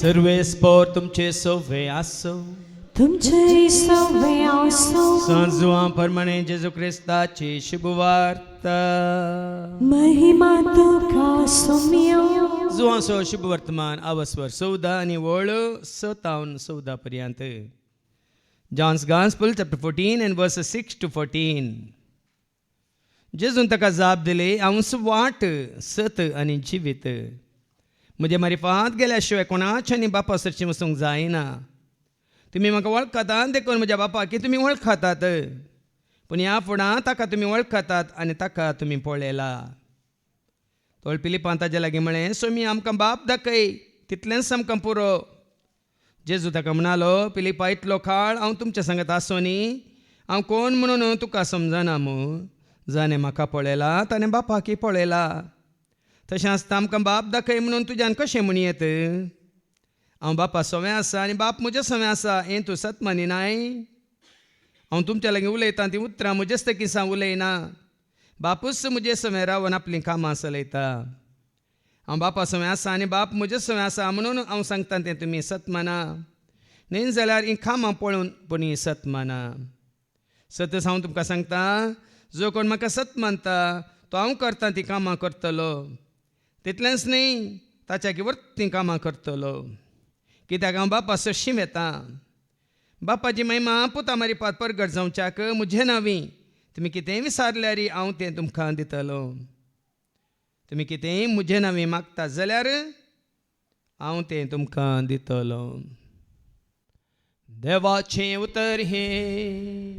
सर्वे spore तुमचे सवे आसो तुमचे सवे आसो सांजुआ परमणे जेजू ख्रिस्ताची शुभवार्ता महिमा तुका सोम्यो जुआसो शुभ वर्तमान अवस्वर 14 आणि वळ 14 पर्यंत. John's Gospel chapter 14 and verses 6 to 14. जेजून ताका जाप दिली, हांव वाट सत आनी जिवीत. म्हजे मारिफांत गेल्या शिवाय कोणाच्या आनी बापा सरची वचूंक जायना. तुमी म्हाका वळखतात देखून म्हज्या बापाक तुमी वळखतात, पूण ह्या फुडां ताका तुमी वळखतात आनी ताका तुमी पळयला. तोळ पिलिपां ताजे लागीं म्हळें, सोमी आमकां बाप दाखय, तितलेंच आमकां पुरो. जेजू ताका म्हणालो, पिलिपा इतलो काळ हांव तुमच्या सांगत आसो न्ही, हांव कोण म्हणून तुका समजना मू. जाणें म्हाका पळयला ताणें बापाकी पळयला. तशें आसता आमकां बाप दाखय म्हणून तुज्यान कशें म्हणयेत. हांव बापा सवें आसा आनी बाप म्हजे सवें आसा, हें तूं सत मानिनाय. हांव तुमच्या लागीं उलयतां तीं उतरां म्हजेच तकीसां उलयना. बापूच म्हजे सवें रावन आपलीं कामां चलयता. हांव बापा सवें आसा आनी बाप म्हजे सवें आसा म्हणून हांव सांगता तें तुमी सत माना. न्ही जाल्यार हीं कामां पळोवन पूण हीं सत माना. सतच हांव तुमकां सांगता, जो कोण म्हाका सत मानता तो हांव करता तीं कामां करतलो. तितलेंच न्ही, ताच्या वर्तीं कामां करतलो. कित्याक हांव बापा सशीम येता. बापाची महिमा पुता मारिपात परगट जावच्याक म्हजे नांवी तुमी कितेंय विचारल्यार हांव तें तुमकां दितलो. तुमी कितेंय म्हजे नांवी मागता जाल्यार हांव तें तुमकां दितलो. देवाचें उतर हे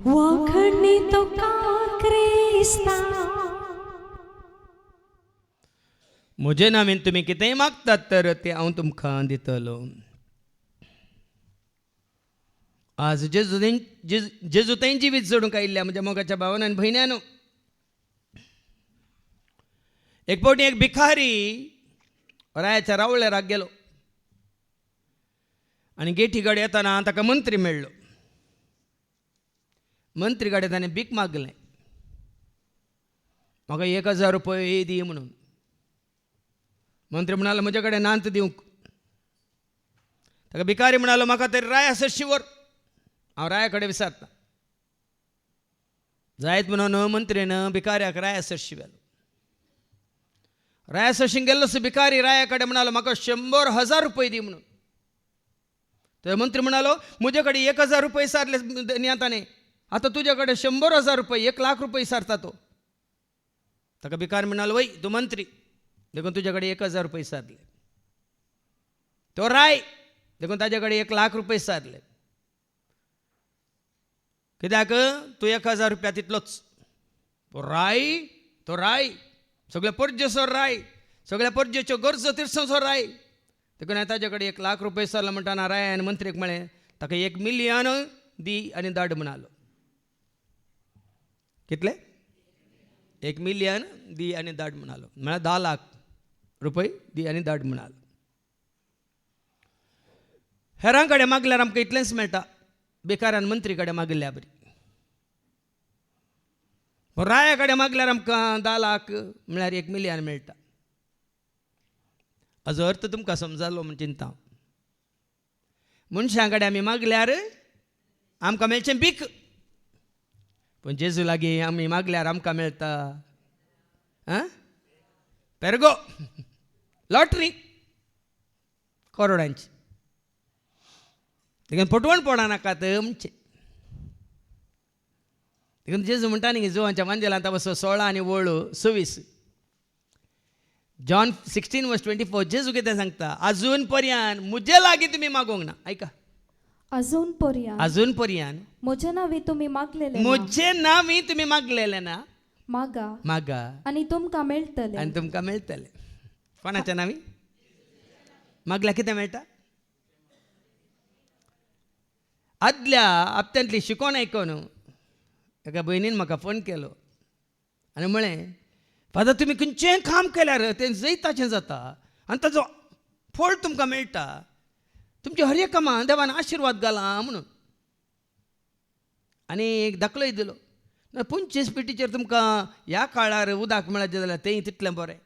वाखणी तुका क्रिस्ता. म्हजे नांवेन तुमी कितेंय मागतात तर तें हांव तुमकां दितलो. आज जेजुतांय जिवीत जोडूंक आयिल्ल्या म्हज्या मोगाच्या भावान आनी भयण्यानो, एक फावटी एक भिकारी रायाच्या रावळ्याराक गेलो आनी गेटी कडेन येताना ताका मंत्री मेळ्ळो. मंत्री कडेन ताणें भीक मागलें, म्हाका 1000 रुपया दी म्हणून. मंत्री म्हणालो, म्हजे कडेन नांत दिवंक. ताका भिकारी म्हणालो, म्हाका तरी राया सरशी व्हर, हांव राया कडेन विचारतां. जायत म्हणून मंत्रीन भिकाऱ्याक राया सरशी व्हेलो. राया सरशीन गेल्लो भिकारी राया कडेन म्हणालो, म्हाका 100,000 रुपया दी म्हणून. तर मंत्री म्हणालो, म्हजे कडेन 1000 रुपया सारले न्ही ताणें, आतां तुजे कडेन 100,000 रुपया 1,00,000 रुपया सारता तो. ताका भिकारी म्हणालो, वय तूं मंत्री देखून तुजे कडेन 1000 रुपया सारले. तो राय देखून ताजे कडेन 1,00,000 रुपया सारले. कित्याक तूं 1000 रुपया तितलोच. तो राय सगळ्या परजेचो राय, सगळ्या परजेच्यो गरजो तिरसोचो राय. देखून ताजे कडेन 1,00,000 रुपया सरलो म्हणटाना रायान मंत्रीक म्हळें, ताका 1 मिलियन दी आनी धाड म्हणालो. कितले? 1 मिलियन दी आनी धाड म्हणालो. म्हळ्यार 10 लाख रुपया दी आनी धाड म्हणालो. हेरां कडेन मागल्यार आमकां इतलेंच मेळटा, बेकारान मंत्री कडेन मागल्या बरी. राया कडेन मागल्यार आमकां 10 लाख म्हळ्यार 1 मिलियन मेळटा. हाजो अर्थ तुमकां समजलो म्हण चिंता. मनशां कडेन आमी मागल्यार आमकां मेळचें भीक, पूण जेजू लागीं आमी मागल्यार आमकां मेळटा पेरगो, लॉटरी, करोडांची. देखून फटवण पडा नाकात म्हणचे. देखून जेजू म्हणटा न्ही, जुवांच्या मांजेलांत बसो 16 आनी वळ 26. जॉन 16:24 जेजू कितें सांगता, अजून पर्यान म्हजे लागीं तुमी मागोंक ना. ऐका, अजून पर्यान म्हजे नांवी तुमी मागलेले, म्हजे नांवी तुमी मागलेले ना, मागा आनी तुमकां मेळटले. कोणाच्या नांवी मागल्या कितें मेळटा? आदल्या हप्त्यांतली शिकोण आयकून एका भयणीन म्हाका फोन केलो आनी म्हळें, फादर तुमी खंयचेंय काम केल्यार तें जैताचें जाता आनी ताजो फळ तुमकां मेळटा. तुमची हर एक कामां देवान आशिर्वाद घाला म्हणून. आनी एक दाखलोय दिलो. 25 पिटीचेर तुमकां ह्या काळार उदक मेळचें जाल्यार तेंय तितलें बरें.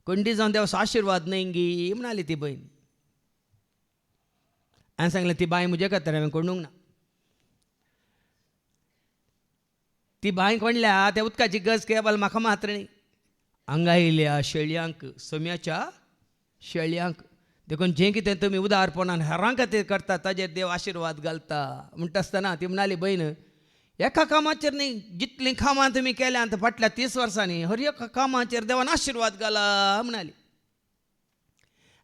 कंडी जावन देवाचो आशिर्वाद न्हय गी म्हणाली ती भयण. हांवें सांगलें ती बांय म्हजे खातीर हांवें कोणूंक ना. ती बांय कोणल्या त्या उदकाची गज केवल म्हाका मात्र न्ही, हांगा येयल्या शेळयांक, सोम्याच्या शेळयांक. देखून जें कितें तुमी उदारपणान हेरां खातीर करता ताजेर देव आशिर्वाद घालता. म्हणटा आसतना ती म्हणाली बहीण, एका कामाचेर न्ही, जितलीं कामां तुमी केल्यांत फाटल्या 30 वर्सांनी हर एका कामाचेर देवान आशिर्वाद घाला म्हणाली.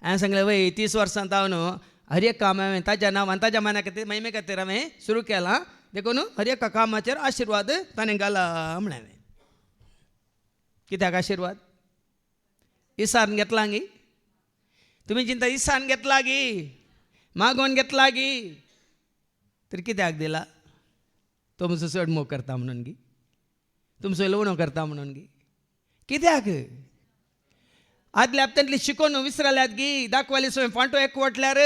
हांवें सांगलें वय 30 वर्सांत हांव न्हू हर एक काम हांवें ताज्या नांवान ताज्या माना खातीर महिमे खातीर हांवें सुरू केलां. देखून हर एका कामाचेर आशिर्वाद ताणें घाला म्हण हांवें. कित्याक आशिर्वाद? इसान घेतला गी. तुमी चिंता इसान घेतला गी, मागोवन घेतला गी, तर कित्याक दिला? तुमचो चड मोग करता म्हणून गी, तुमचो लवणो करता म्हणून गी. कित्याक? आदल्या हप्त्यांतली शिकोवन विसरल्यात गी. दाखवाली सोय फांटो एकवटल्यार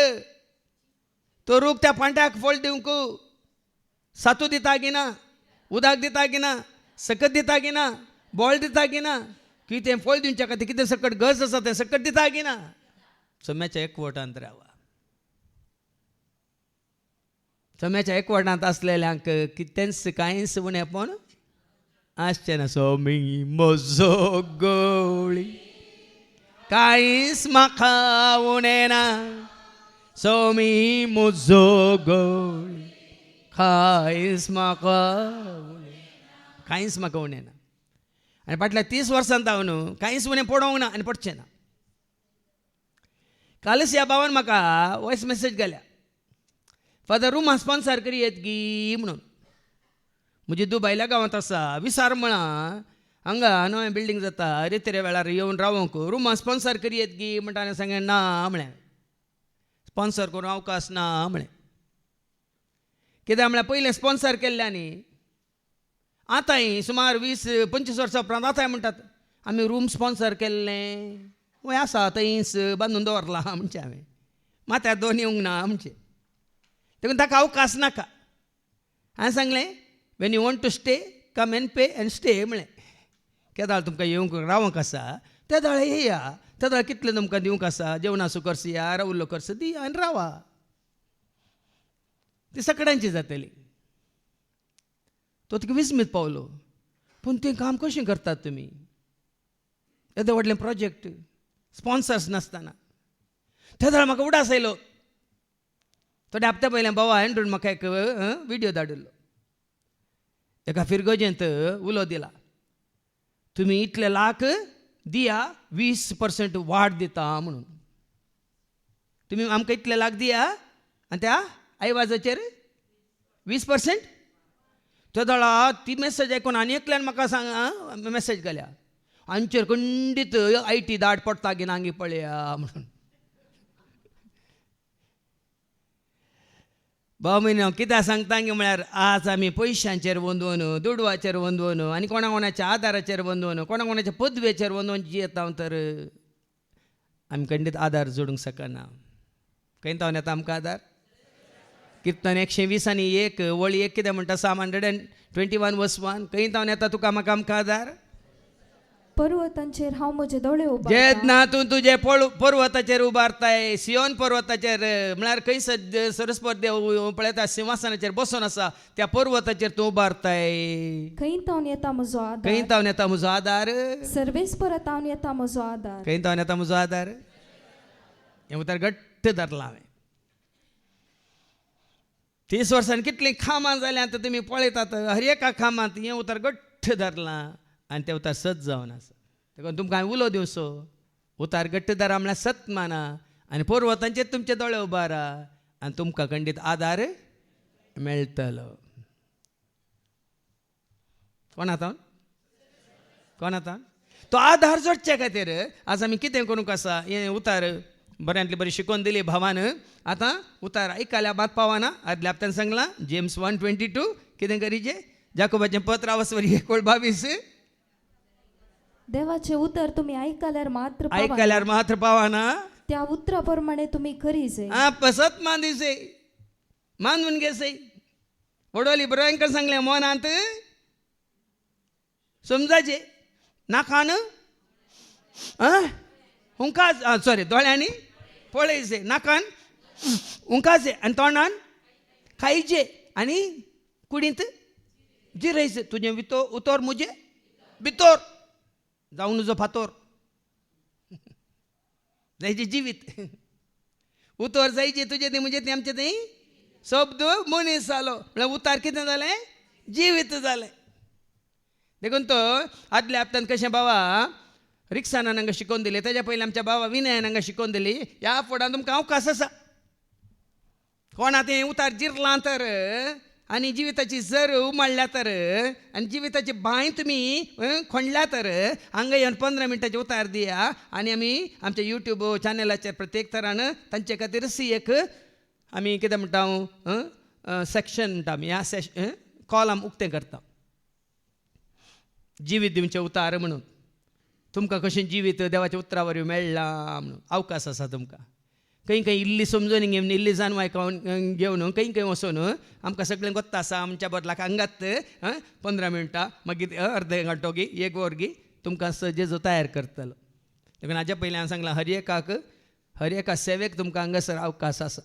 तो रूख त्या फांट्याक फळ दिवंक सातू दिता गी ना, उदक दिता गी ना, सकत दिता गी ना, बोळ दिता गी ना, कितें फळ दिवच्या खातीर कितें सकट गज आसा तें सकट दिता गी ना. सोम्याच्या एकवटांत रावा. सोम्याच्या एकवटांत आसलेल्यांक कितेंच कांयच उणेपण आसचें ना. सोमी म्हजो गवळी कांयच म्हाका उणें ना, सोमी म्हजो गवळी कांयच म्हाका उणें ना. आनी फाटल्या 30 वर्सांत हांव न्हू कांयच उणें पडोंक ना आनी पडचें ना. कालच ह्या भावान म्हाका वॉयस मेसेज घाल्या, फादर रूम स्पॉन्सर करीत गी म्हणून. म्हजी धूव भायल्या गांवांत आसा, विसार म्हणा हांगा नवें बिल्डींग जाता, रेतेरे वेळार येवन रावंक रूम स्पॉन्सर करीत गी म्हणटा. हांवें सांगलें ना म्हळें, स्पॉन्सर करूं अवकाश ना म्हळें. कित्याक म्हळ्यार पयलें स्पॉन्सर केल्ल्यांनी आतांय सुमार 20-25 वर्सां उपरांत आतांय म्हणटात आमी रूम स्पॉन्सर केल्लें, वय आसा थंयच बांदून दवरला म्हणचें हांवें. माथ्यार दोन येवंक ना म्हणचें. देखून ताका अवकाश नाका. हांवें सांगलें when you want to stay come and pay and stay म्हळें. केदाळ तुमकां येवंक रावंक आसा त्या दाळे येया, त्या दाळ कितलें तुमकां दिवंक आसा, जेवणाचो खर्च या, रावल्लो खर्च दिया आनी रावा. ती सगळ्यांची जातली. तो तिका विस्मीत पावलो, पूण तें काम कशें करतात तुमी? येदें व्हडलें प्रोजेक्ट, स्पॉन्सर्स नासतना. त्या दाळ म्हाका उडास आयलो. थोड्या हप्त्या पयलें बाबा एंड्रून म्हाका एक विडियो धाडिल्लो. एका फिरगोजेंत उलो दिला, तुमी इतले लाख दिया 20% वाड दिता म्हणून. तुमी आमकां इतले लाख दिया आनी त्या आयवाजाचेर 20%. त्या दाळा ती मेसेज आयकून आनी एकल्यान म्हाका मेसेज घाल्या, हांचेर खंडीत IT धाड पडटा गी नांगी पळया म्हणून. भाव म्हयनो कित्याक सांगता गे म्हळ्यार आज आमी पयशांचेर वंदोवन, दुडवाचेर वंदोवन आनी कोणा कोणाच्या आदाराचेर वंदोवन, कोणा कोणाच्या पदवेचेर वंदोवन जियेता तर आमी खंडीत आदार जोडूंक शकना. खंय तावन येता आमकां आदार? किर्तन 120 वळी 1 कितें म्हणटा? Psalm 121:1. खंय तावन येता तुका म्हाका आमकां आदार? पर्वतांचेर हांव म्हजे दोळे उबारतां. जेन्ना तूं तुजे पर्वताचेर उबारताय, सियोन पर्वताचेर म्हळ्यार खंय सरस्वत देव पळयता सिंहासनाचेर बसून आसा त्या पर्वताचेर तूं उबारताय. खंय तावन येता म्हजो आदार? खंय तावन येता म्हजो आदार? सर्वेस्परा तावन येता म्हजो आदार. खंय तावन येता म्हजो आदार? हें उतर घट्ट धरलां हांवें. 30 वर्सांनी कितलीं कामां जाल्यां आतां तुमी पळयतात. हर एका कामांत हें उतर घट्ट धरलां आनी तें उतार सत जावन आसा. देखून तुमकां हांवें उलो दिवचो, उतार घट्ट धरा म्हळ्यार सत माना आनी पर्वतांचेर तुमचे दोळे उबारा आनी तुमकां खंडीत आदार मेळटलो. कोणातावन तो आदार जोडचे खातीर आज आमी कितें करूंक आसा? हें उतार बऱ्यांतली बरी शिकोवन दिली भावान. आतां उतार आयकल्या बात पावना. आदल्या हप्त्यान सांगलां जेम्स 1:22 कितें करीचे? जाकोबाचें पत्र आवस्वरी 1:22. देवाचे उतर तुम्ही ऐकल्यार मात्र पावाना. त्या उतरा प्रमाणे तुम्ही करी जे. पसत मांदिसे मानून घेसे. वडोली बरोबर सांगले मोनांत समजाचे नाकान हुंका सॉरी दोळ्यांनी पळयचे नाकान उंकाचे आनी तोंडान खायचे आनी कुडींत जिरयचे. तुजें उतर मुजे भितर जावं नजो फातोर जायचे जिवीत. उतर जायचे तुजे ते म्हणजे ते आमचे थंय शब्द मनीस जालो म्हळ्यार उतार कितें जालें जिवीत जालें. देखून तो आदल्या हप्त्यान कशें बाबा रिक्सानान हांगा शिकोवन दिली, तेज्या पयलीं आमच्या बाबा विनयान हांगा शिकोवन दिली. ह्या फुडां तुमकां अवकाश आसा. कोणा तें उतार जिरलां तर आनी जिविताची जर उमाळ्ळ्या तर आनी जिविताची बांय तुमी खोंडल्या तर हांगा येवन 15 मिनटाचे उतार दिया आनी आमी आमच्या यूट्यूब चॅनलाचेर प्रत्येक तरान तांचे खातीर एक आमी कितें म्हणटा सेक्शन म्हणटा आमी ह्या कॉलम उक्तें करता. जिवीत दिवचें उतार म्हणून तुमकां कशें जिवीत देवाच्या उतरा वरवीं मेळ्ळां म्हणून अवकाश आसा तुमकां. खंय इल्ली समजून घेवन इल्ली जानवाय घेवन खंय वचून आमकां सगळें गोत्ता आसा. आमच्या बदलाक हांगात 15 मिनटां मागीर अर्द घंटो गी 1 वर गी तुमकां जेजू तयार करतलो. देखून हाज्या पयलीं हांवें सांगलां हर एका सेवेक तुमकां हांगासर अवकाश आसा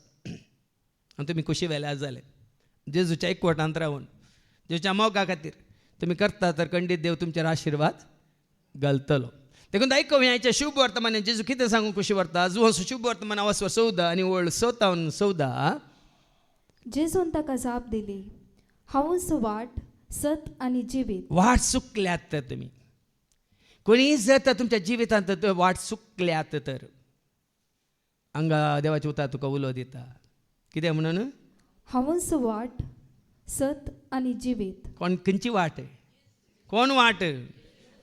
आनी तुमी खुशी वेल्यार जालें. जेजूच्या एकवटांत रावून जेजूच्या मोगा खातीर तुमी करता तर खंडीत देव तुमचेर आशिर्वाद घालतलो. देखून आयकूया शुभ वर्तमान जेजू कितें सांगूंक खुशी व्हरता. जुवो शुभ वर्तमान आवाज 14 आनी वळ 14 जेजून ताका जाप दिली, हांवूच वाट सत आनी जिवीत. वाट चुकल्यात तर तुमी कोणी जर तुमच्या जिवितांत वाट चुकल्यात तर हांगा देवाचे उतार तुका उलो दिता. कितें म्हणून हांवूच वाट सत आनी जिवीत. कोण खंयची वाट कोण वाट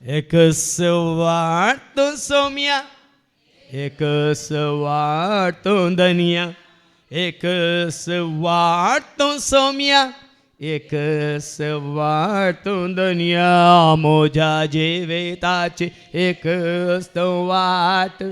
एकच वाट तो सौम्या एकच वाट तो धनिया एकच वाट तो सौम्या एकच वाट तो धनिया मोजा जिविताची एकच तो वाट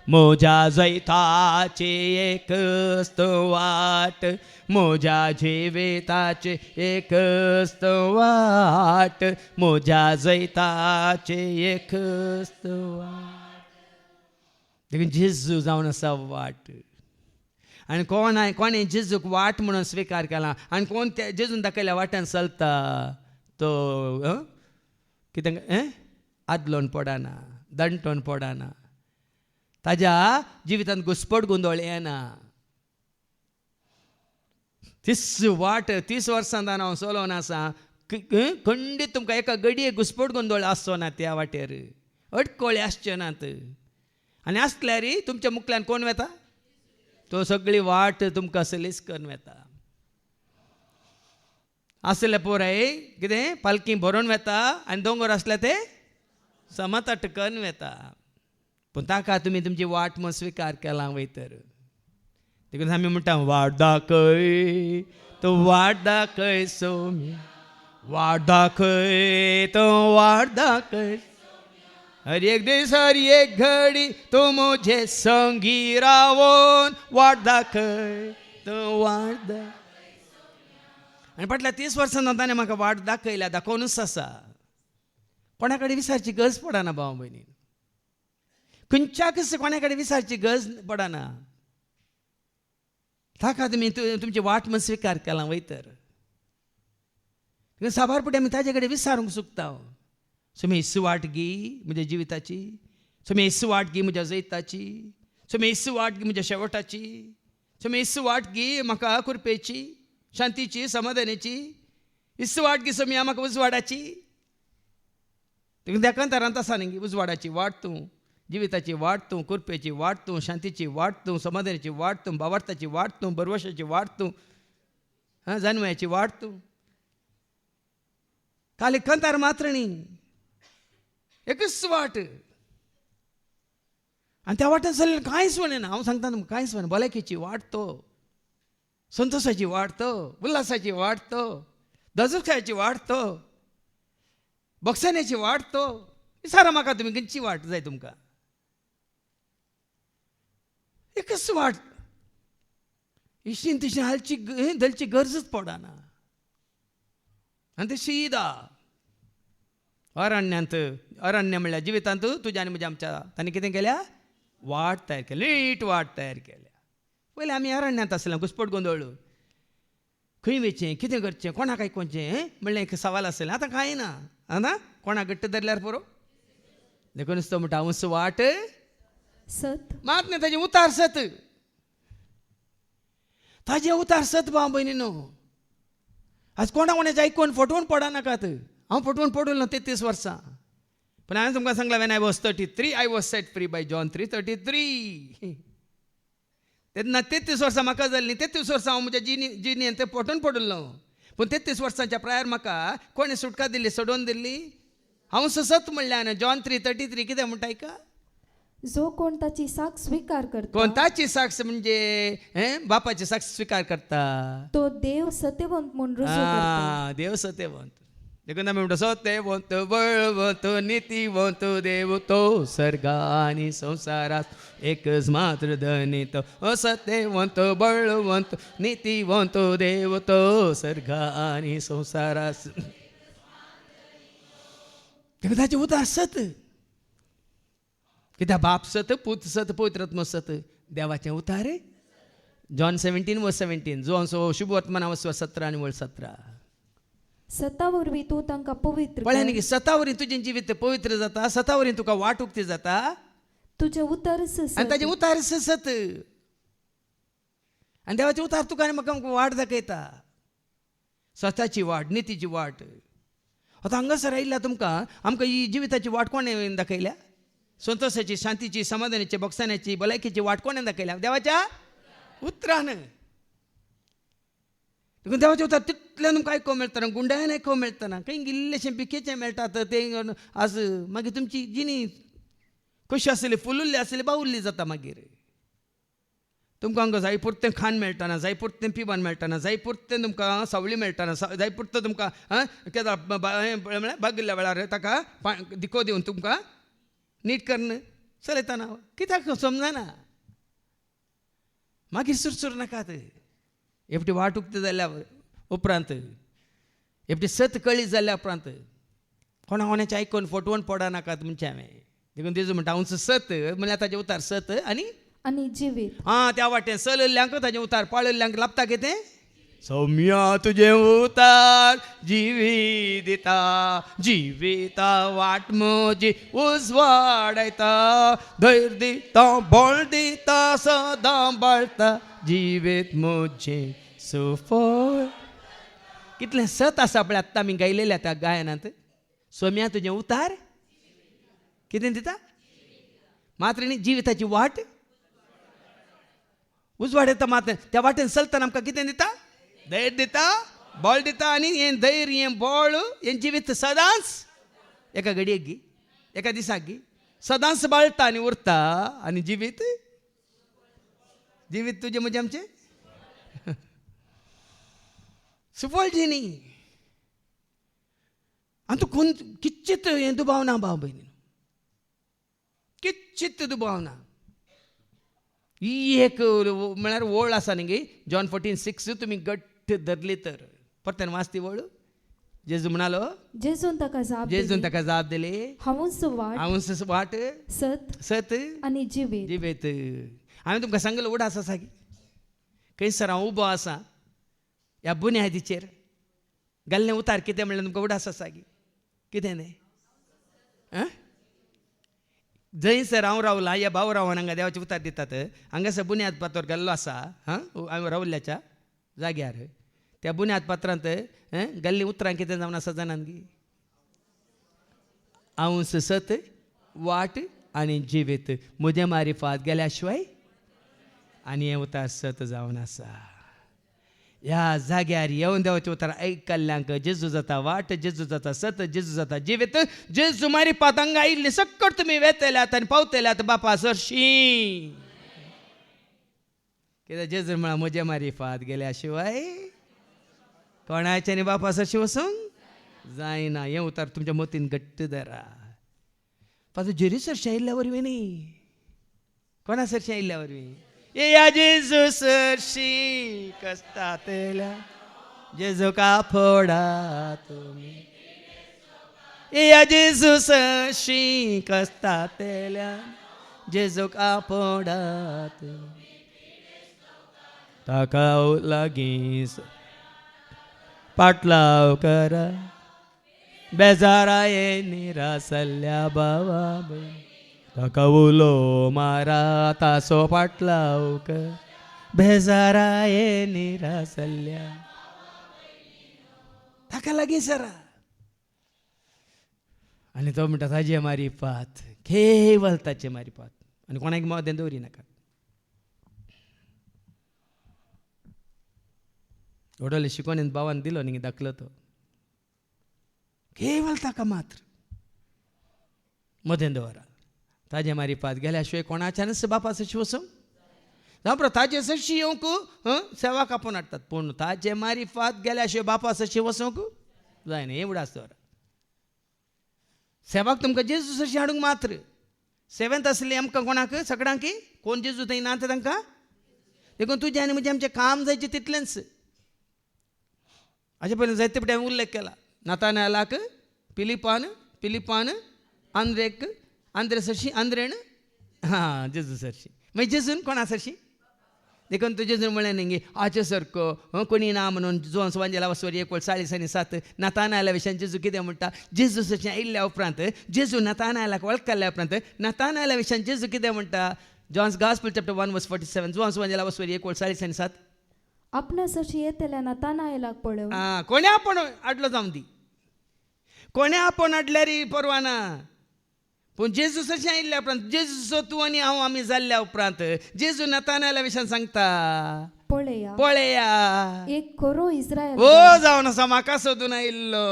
मोजा जैताची एकच तो वाट मोजा जिविताचे एकच तो वाट मोजा जैताचे एकच तो वाट. देखून जेजू जावन आसा वाट आनी कोणें जेजूक वाट म्हणून स्विकार केला आनी कोण त्या जेजून दाखयल्या वाट्यान चलता तो कितें आदलोन पडना दंटोन पडना ताज्या जिवितांत घुसपट गोंदळ येना. 30 वर्सां जावन हांव चलोवन आसा खंडीत तुमकां एका घडये घुसपट गोंदळ आसचो ना त्या वाटेर अडकळे आसचे नात. आनी आसल्यार तुमच्या मुखल्यान कोण वेता तो सगळी वाट तुमकां सलीस करून वेता. आसले पुराय कितें पालकी भरोवन वेता आनी दोंगर आसले ते समत करून वेता. पूण ताका तुमी तुमची वाट म्हूण स्विकार केला वयतर. देखून आमी म्हणटा वाट दाखय तो वाट दाखय सौम्या वाट दाखय तो वाट दाखय हर एक दीस हर एक घडी तो मुझे संगी रावून वाट दाखय तो वाट दाखय. आनी फाटल्या 30 वर्सां ताणें म्हाका वाट दाखयल्या दाखोवनूच आसा. कोणा कडेन विचारची गरज पडना भाव भयणी. खंयच्याच कोणा कडेन विचारची गरज पडना. ताका तुमी तुमची वाट म्हूण स्विकार केला वयतर. साबार फुडें आमी ताजे कडेन विचारूंक चुकता. सोमे हिस्सू वाट गी म्हज्या जिविताची सोमे हिस्सू वाट गी म्हज्या जैताची सोमे हिस्सू वाट गी म्हज्या शेवटाची सोमे हिस्सू वाट गी म्हाका कृपेची शांतीची समाधानाची हिस्सू वाट गी सोम्या म्हाका उजवाडाची. देखून तरांत आसा न्ही उजवाडाची वाट तूं जिविताची वाट तूं कृपेची वाट तूं शांतीची वाट तूं समाधानाची वाट तूं भावार्थाची वाट तूं बरवशाची वाट तूं जानवयाची वाट तूं. खाली कंतार मात्र न्ही एकच वाट आनी त्या वाटेन चल्लें कांयच म्हणना. हांव सांगता तुमकां कांयच म्हणना. भलायकेची वाट तो संतोशाची वाट तो उल्हासाची वाट तो दजूखायची वाट तो बक्षण्याची वाट तो. विचारा म्हाका तुमी खंयची वाट जाय तुमकां. एकच वाट इश्टीन तशी धलची गरजच पडना. आनी ते सीदा अरण्य म्हणल्यार जिवितांत तुज्या आनी म्हज्या आमच्या तांणी कितें केल्या वाट तयार केल्या नीट वाट तयार केल्या. पयलीं आमी अरण्यांत आसलें घुस्पट गोंदळ खंय वेचें कितें करचें कोणाक आयकोवचें म्हणलें एक सवाल आसलें आतां कांय ना आना कोणाक घट्ट धरल्यार पुरो देखून तो म्हणटा हांव वाट सत मात न्ही ताजें उतार सत ताजें उतार सत भाव भयणीनो आज कोणा कोणाचें आयकून फटवून पडनाकात हांव फटवून पडूं ना 33 वर्सां पण हांवें तुमकां सांगलां when I was 33 I was set free bye John 3:33 तेन्ना 33 वर्सां म्हाका जाल्लीं 33 वर्सां हांव म्हज्या जिणेंत ते फटवून पडलो पूण 33 वर्सांच्या प्रायर म्हाका कोणें सुटका दिल्ली सोडून दिल्ली हांव सत म्हणल्यान जॉन 3:33 कितें म्हणटा आयका जो कोण ताची साख स्वीकार करता कोणताची साक्ष म्हणजे बापाची साक्ष स्वीकार करता तो देव सत्यवंत म्हणून रुजू करता. देव सत्यवंत देखून आमी म्हणटा सत्यवंत बळवंत नितीवंत देव तो सर्गा आनी संसारात एकच मात्र धनी तो सत्यवंत बळवंत नितीवंत देव तो सर्गा आनी संसारात देखून ताचे उतार सत कित्याक बाप सत पूत सत पवित्रात्मा सत देवाचें उतार जॉन 17:17 जो आमचो शुभ वर्तमान 17 आनी 17 सता वरवीं तूं तांकां पवित्र पळय कर. न्ही सता वरीं तुजें जिवीत पवित्र जाता सता वरीं तुका वाट उक्ती जाता तुजें उतर आनी ताजें उतार सत आनी देवाचें उतार तुका आनी म्हाका वाट दाखयता सताची वाट नितीची वाट आतां हांगासर आयिल्ल्या तुमकां आमकां ही जिविताची वाट कोणें दाखयल्या संतोशाची शांतीची समाधानाची बक्षाण्याची भलायकेची वाट कोणें दाखयल्या देवाच्या उतरान देखून देवाचें उतर तितल्यान तुमकां आयको मेळटना गुंडायन आयको मेळटना खंय गिल्लेशें बिकेचें मेळटा तर तें आज मागीर तुमची जिणी कशी आसली फुलुल्ली आसली बावुल्ली जाता मागीर तुमकां हांगा जाय पुरतें खाण मेळटना जाय पुरतें पिवण मेळटना जाय पुरतें तुमकां सावळी मेळटना जाय पुरतें तुमकां म्हळ्यार बागिल्ल्या वेळार ताका दिको दिवन तुमकां नीट करून चलयतना कित्याक समजना मागीर सुरसूर नाकात एपटी वाट उक्ती जाल्या उपरांत एपटी सत कळी जाल्या उपरांत कोणा कोणाचें आयकून फटवून पडनाकात म्हणचें हांवें देखून तेजो म्हणटा हांव सत म्हळ्यार ताजें उतार सत आनी जिवीत त्या वाटेन चलल्ल्यांक ताजें उतार पळयल्ल्यांक लाभता कितें सौम्या तुजें उतार जिवीत दिता जिविता वाट म्हजी उजवाडयता धैर्य दिता बळ दिता सदां बाळटा जिवीत म्हजें सुफळ कितलें सत आसा पळय आत्तां आमी गायलेल्या त्या गायनांत सौम्या तुजें उतार कितें दिता मात्र न्ही जिविताची वाट उजवाडयता मात्र त्या वाटेन चलतना आमकां कितें दिता धैर्य दिता बळ दिता आनी हें धैर्य हें बळ हें जिवीत सदांच एका घडयेक गी एका दिसाक गी सदांच बाळटा आनी उरता आनी जिवीत जिवीत तुजें म्हणजे आमचें सुफळ जिणी आनी तूं किच्चित हें दुबावना भाव भयणी किच्चित दुबावना ही एक म्हळ्यार वळ आसा न्ही गे जॉन 14:6 तुमी घट्ट धरली तर परतेन वाचती वळ जेजू म्हणालो जेजून ताका जाप दिली हांवूच वाट सत आनी जिवीत जिवीत हांवें तुमकां सांगलो उडास आसा की खंयसर हांव उबो आसा ह्या बुन्यादीचेर घाल्लें उतार कितें म्हणलें तुमकां उडास आसा की कितें न्ही जंयसर हांव रावलां ह्या भाव रावन हांगा देवाचे उतार दितात हांगासर बुन्याद पातोर घाल्लो आसा हांवें रावल्ल्याच्या जाग्यार त्या बुन्याद पात्रांत घाल्लीं उतरां कितें जावन आसा जाणान गी हांव सत वाट आनी जिवीत म्हजे मारिफात गेल्या शिवाय आनी हें उतार सत जावन आसा ह्या जाग्यार येवन देवाचें उतार आयकल्ल्यांक जेजू जाता वाट जेजू जाता सत जेजू जाता जिवीत जेजू मारिफात हांगा आयिल्ली सक्कट तुमी वेतल्यात आनी पावतल्यात बापा सरशी कित्याक जेजू म्हळ्यार म्हजे मारिफात गेल्या शिवाय कोणाचे न्ही बापा सरशी वसूंक जायना हें उतार तुमच्या मतीन घट्ट धरा पासून जेरी सरशी आयिल्ल्या वरवीं न्ही कोणा सरशी आयिल्ल्या वरवीं या जेजू सरशी कस्तातल्या जेजू कापडा तुमी या जेजू सरशी कस्तातल्या जेजू कापडा तुमी ताका लागीं पाटलाव करा बेजाराये निरासल्या बावा ताका उलो मारा तासो पाटलाव कर बेजाराये निरासल्या ताका लागीं सरा. आनी तो म्हणटा ताजे मारी पात केवळ ताचे मारी पात आनी कोणाक मोदें दवरी नाका. व्हडले शिकोवन भावान दिलो न्ही दाखलो तो केवळ ताका मात्र मोदें दवरा. ताजे मारी पात गेल्या शिवाय कोणाच्यानच बापा सशी वचूंक जावं ताजे सशी येवंक सेवाक आपोवन हाडटात पूण ताजे मारी फात गेल्या शिवाय बापा सशी वचूंक जायना. हें उडास दवरा. सेवाक तुमकां जेजू सशी हाडूंक मात्र सेवेंत आसली आमकां कोणाक सगळ्यांक कोण जेजू थंय ना तांकां देखून तुजें आनी म्हजें आमचें काम जायचें तितलेंच. हाचे पयलीं जायते फावटी हांवें उल्लेख केला. नातानायलाक पिलिपान आंद्रेक आंद्रे सरशी आंद्रेण जेजू सरशी मागीर जेजून कोणा सरशी देखून तो जेजून म्हळें न्ही आचे सारको कोणी ना म्हणून जो वांजेला वसवर 1:40 नातानायला विशयान जेजू कितें म्हणटा. जेजू सरशी आयिल्ल्या उपरांत जेजू नातानायलाक वळखल्या उपरांत नातानायला विशयान जेजू कितें म्हणटा. जॉन्स गॉस्पेल चॅप्टर 1:47 जो वांजेला वसवर 1:40 आपणा सशी येतल्या नातानायलाक पळय कोणे आपण हाडलो जावं दी कोणे आपण हाडल्यार परवाना पूण जेजू सशी आयिल्ल्या उपरांत जेजू तूं आनी हांव आमी जाल्ल्या उपरांत जेजू नातानायला विशयान सांगता पळया एक खरो इस्रायल जावन आसा म्हाका सोदून आयिल्लो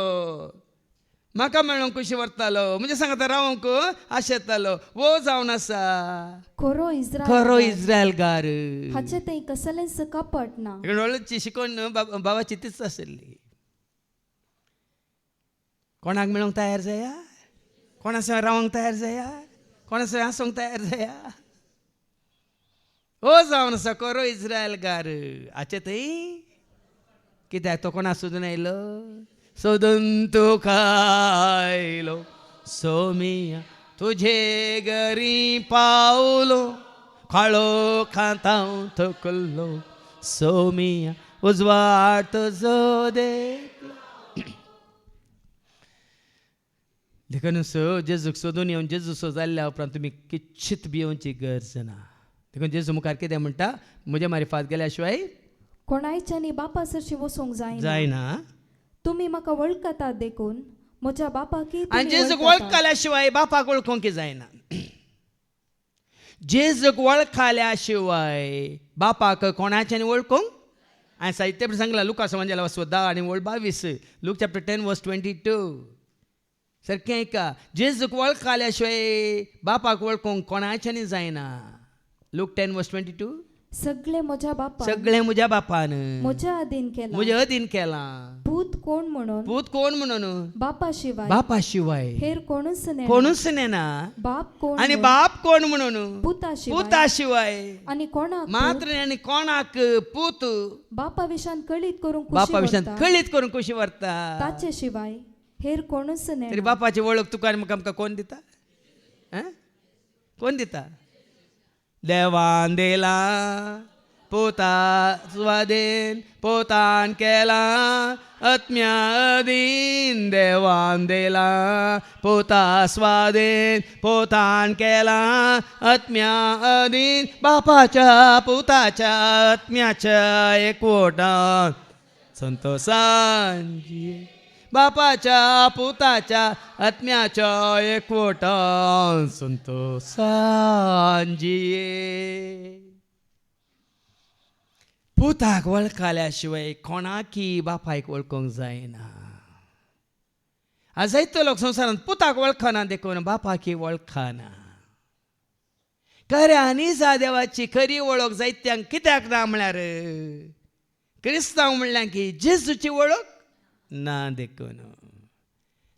म्हाका मेळूंक कशी व्हरतालो म्हणजे सांगता रावंक आशेतालो जावन आसा खरो इस्रायलगार. हाचे थंय कसलेंच कपट ना. व्हडलीची शिकोवन बाबाची तीच आशिल्ली. कोणाक मेळूंक तयार जाया कोणा सवाय रावंक तयार जाया कोणा सवाय आसूंक तयार जाया जावन आसा खरो इस्रायलगार. हाचे थंय कित्याक तो कोणा सोदून आयलो सोदून तुका आयलो सोमिया तुझे घरी पावलो खाळो खातां थकलो सोमिया उजवाड तुजो देखलो. देखून जेजूक सोदून येवन जेजू सो जाल्ल्या उपरांत तुमी किच्छीत भियोवची गरज ना. देखून जेजू मुखार कितें म्हणटा म्हजे मारी फात गेल्या शिवाय कोणायच्यानी बापा सरशी वचूंक जायना. तुमी म्हाका वळखतात देखून म्हज्या बापाक आनी जेजूक वळखल्या शिवाय बापाक वळखूंक जायना. जेजूक वळखल्या शिवाय बापाक कोणाच्यानी वळखूंक हांवें साहित्य सांगला लुकास वांजेला 10 आनी 22 लूक चॅप्टर 10:22 सारकें ऐका. जेजूक वळखल्या शिवाय बापाक वळखूंक कोणाच्यानी जायना. लूक 10:22 सगळे म्हज्या बापान म्हज्या अधीन केला. पूत कोण म्हणून बापा शिवाय हेर कोणूच नेना. बाप आणि बाप कोण म्हणून पुता शिवाय आणि कोणाक मात्र आणि कोणाक पूत बापा विशान कळीत करून कुशी व्हरता ताचे शिवाय हेर कोणूच नेना. तरी बापाची वळख तुका आनी आमकां कोण दिता देवान दिला पोता स्वाधीन पोतान केला आत्म्या अधीन. देवान दिला पोता स्वाधीन पोतान केला आत्म्या अधीन. बापाच्या पुताच्या आत्म्याच्या एकवटान संतोषांची बापाच्या पुताच्या आत्म्याच्या एकवटान संतोषांची. पुताक वळखल्या शिवाय कोणाकी बापायक वळखूंक जायना. आज जायतो लोक संवसारांत पुताक वळखना देखून बापाकी वळखना. खऱ्यांनी देवाची खरी वळख जायत्यांक कित्याक ना म्हळ्यार क्रिस्तांव म्हणल्यार की जेजूची वळख ना देखून.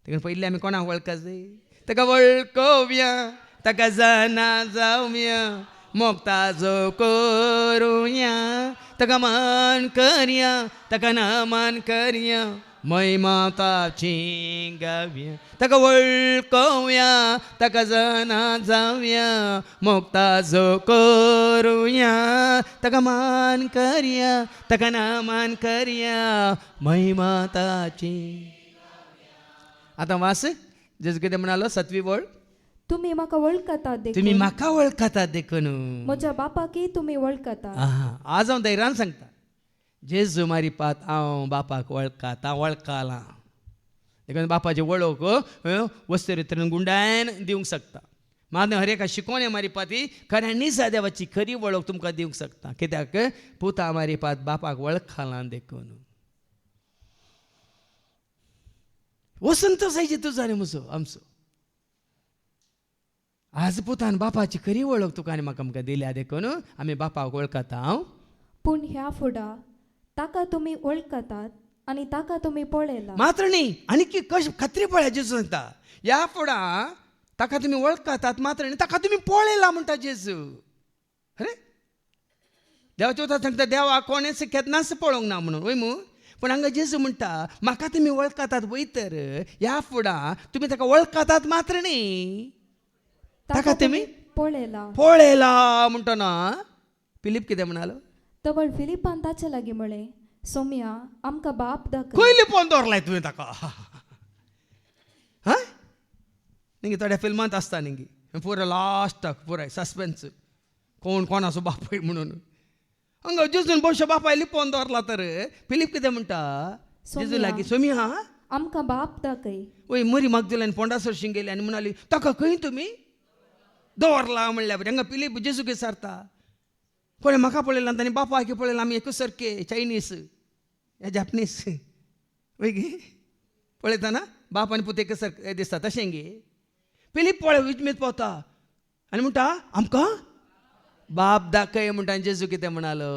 पयलीं आमी कोणाक वळखा जाय ताका वळखोवया ताका जाणा जावया मोगताजो करुया ताका मान करया ताका नमन करया महिमा ताची गावया ताका वळखुया ताका जना जावया मुक्ताचो करुया ताका मान करया ताका नामान करया महिमा ताची. आता वास जेजू कितें म्हणालो 7वी वळ तुम्ही म्हाका वळखतात तुम्ही देखून म्हाका वळखतात देखून. म्हज्या बापाकय तुम्ही वळखतात. आज हांव धैर्यान सांगता जेजू मारी पात हांव बापाक वळखात हांव वळखालां देखून बापाची वळख वस्तुरित्रेन गुंडायन दिवंक शकता. मात हर एका शिकोवणे मारी पाती खऱ्या निजा देवाची खरी वळख तुमकां दिवंक शकता. कित्याक पुता मारी पात बापाक वळखालां देखून. वसंत जायची तुजो आनी म्हजो आमचो. आज पुतान बापाची खरी वळख तुका आनी म्हाका आमकां दिल्या देखून आमी बापाक वळखता. हांव पूण ह्या फुडां ताका तुम्ही वळखतात आनी ताका तुम्ही पळयला. मात्र न्ही आनी कशें खात्री पळय जेजू सांगता ह्या फुडां ताका तुमी वळखतात मात्र न्ही ताका तुमी पळयला म्हणटा जेजू. अरे देवाच्या उतर सांगता देवा कोणें केन्नाच पळोवंक ना म्हणून वय मू. पूण हांगा जेजू म्हणटा म्हाका तुमी वळखतात वय तर ह्या फुडां तुमी ताका वळखतात मात्र न्ही ताका तुमी पळयला पळयला म्हणटना फिलीप कितें म्हणालो. तवळ फिलिपान ताचे लागीं म्हळें सोम्या आमकां बाप दाखय. खंय लिपोवन दवरलाय तुवें ताका. हय निंगे थोड्या फिल्मांत आसता निंगे पुरो लास्टाक पुराय सस्पेन्स कोण कोणाचो बापूय म्हणून. हांगा जेजून भविश्य बापाय लिपोवन दवरला तर फिलीप कितें म्हणटा जेजू लागीं सोम्या आमकां बाप दाखय. वय मरी मागदुल्यान पोंडा सरशीं गेली आनी म्हणाली ताका खंय तुमी दवरला म्हणल्या बरें. हांगा फिलीप जेजूक विचारता कोणें म्हाका पळयला ताणी बापायक पळयला आमी एकूच सारके चायनीस या जापनीस वय गे पळयता ना बाप आनी पुत एकच सारके दिसता तशें गे. फिलीप पळय विचमीत पावता आनी म्हणटा आमकां बाप दाखय म्हणटा. जेजू कितें म्हणालो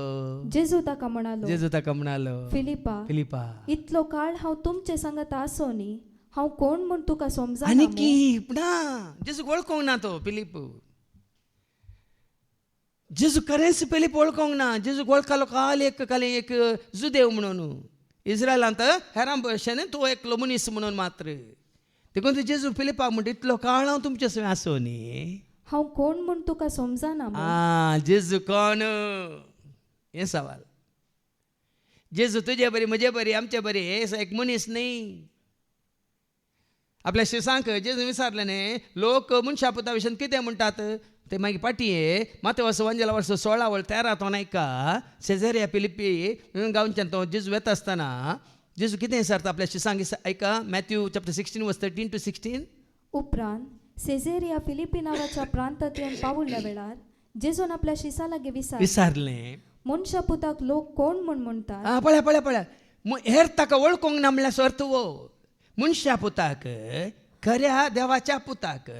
जेजू ताका म्हणालो जेजू ताका म्हणालो फिलिपा इतलो काळ हांव तुमचे सांगत आसो न्ही हांव कोण म्हूण तुका समजा. आनी की ना जेजूक वळखोंक ना तो फिलीप. जेजू खरेंच फिलीप वळखोंक ना. जेजूक वळखलो काल एक जुदेव म्हणून इस्रायलांत हेरां भशेन तूं एकलो मनीस म्हणून मात्र. देखून जेजू फिलिपाक म्हणटा इतलो काळ हांव तुमचे सगळें आसो न्ही हांव कोण म्हूण तुका समजना. जेजू कोण हें सवाल. जेजू तुजे बरी म्हजे बरी आमचे बरी हे एक मनीस न्ही. आपल्या शिसांक जेजू विचारलें न्ही लोक मनशा पुता विशयन कितें म्हणटात ते मागीर पाटये मातेवास वंजला वर्स 16 वळ 13 तो नायका सेझेरिया फिलिपी गांवच्यान तो जेजू वेता आसतना जेजू कितें विचारता आपल्या शिसांक ऐका मॅथ्यू चॅप्टर 16 वर्स 13 to 16. उपरांत सेझेरिया फिलिपी नांवाच्या प्रांतात येवन पावल्या वेळार जेजून आपल्या शिसा लागीं विचारलें मनशा पुताक लोक कोण म्हूण म्हणटात. पळय हेर ताका वळखोंक ना म्हणल्यार अर्थ वो मनशा पुताक खऱ्या देवाच्या पुताक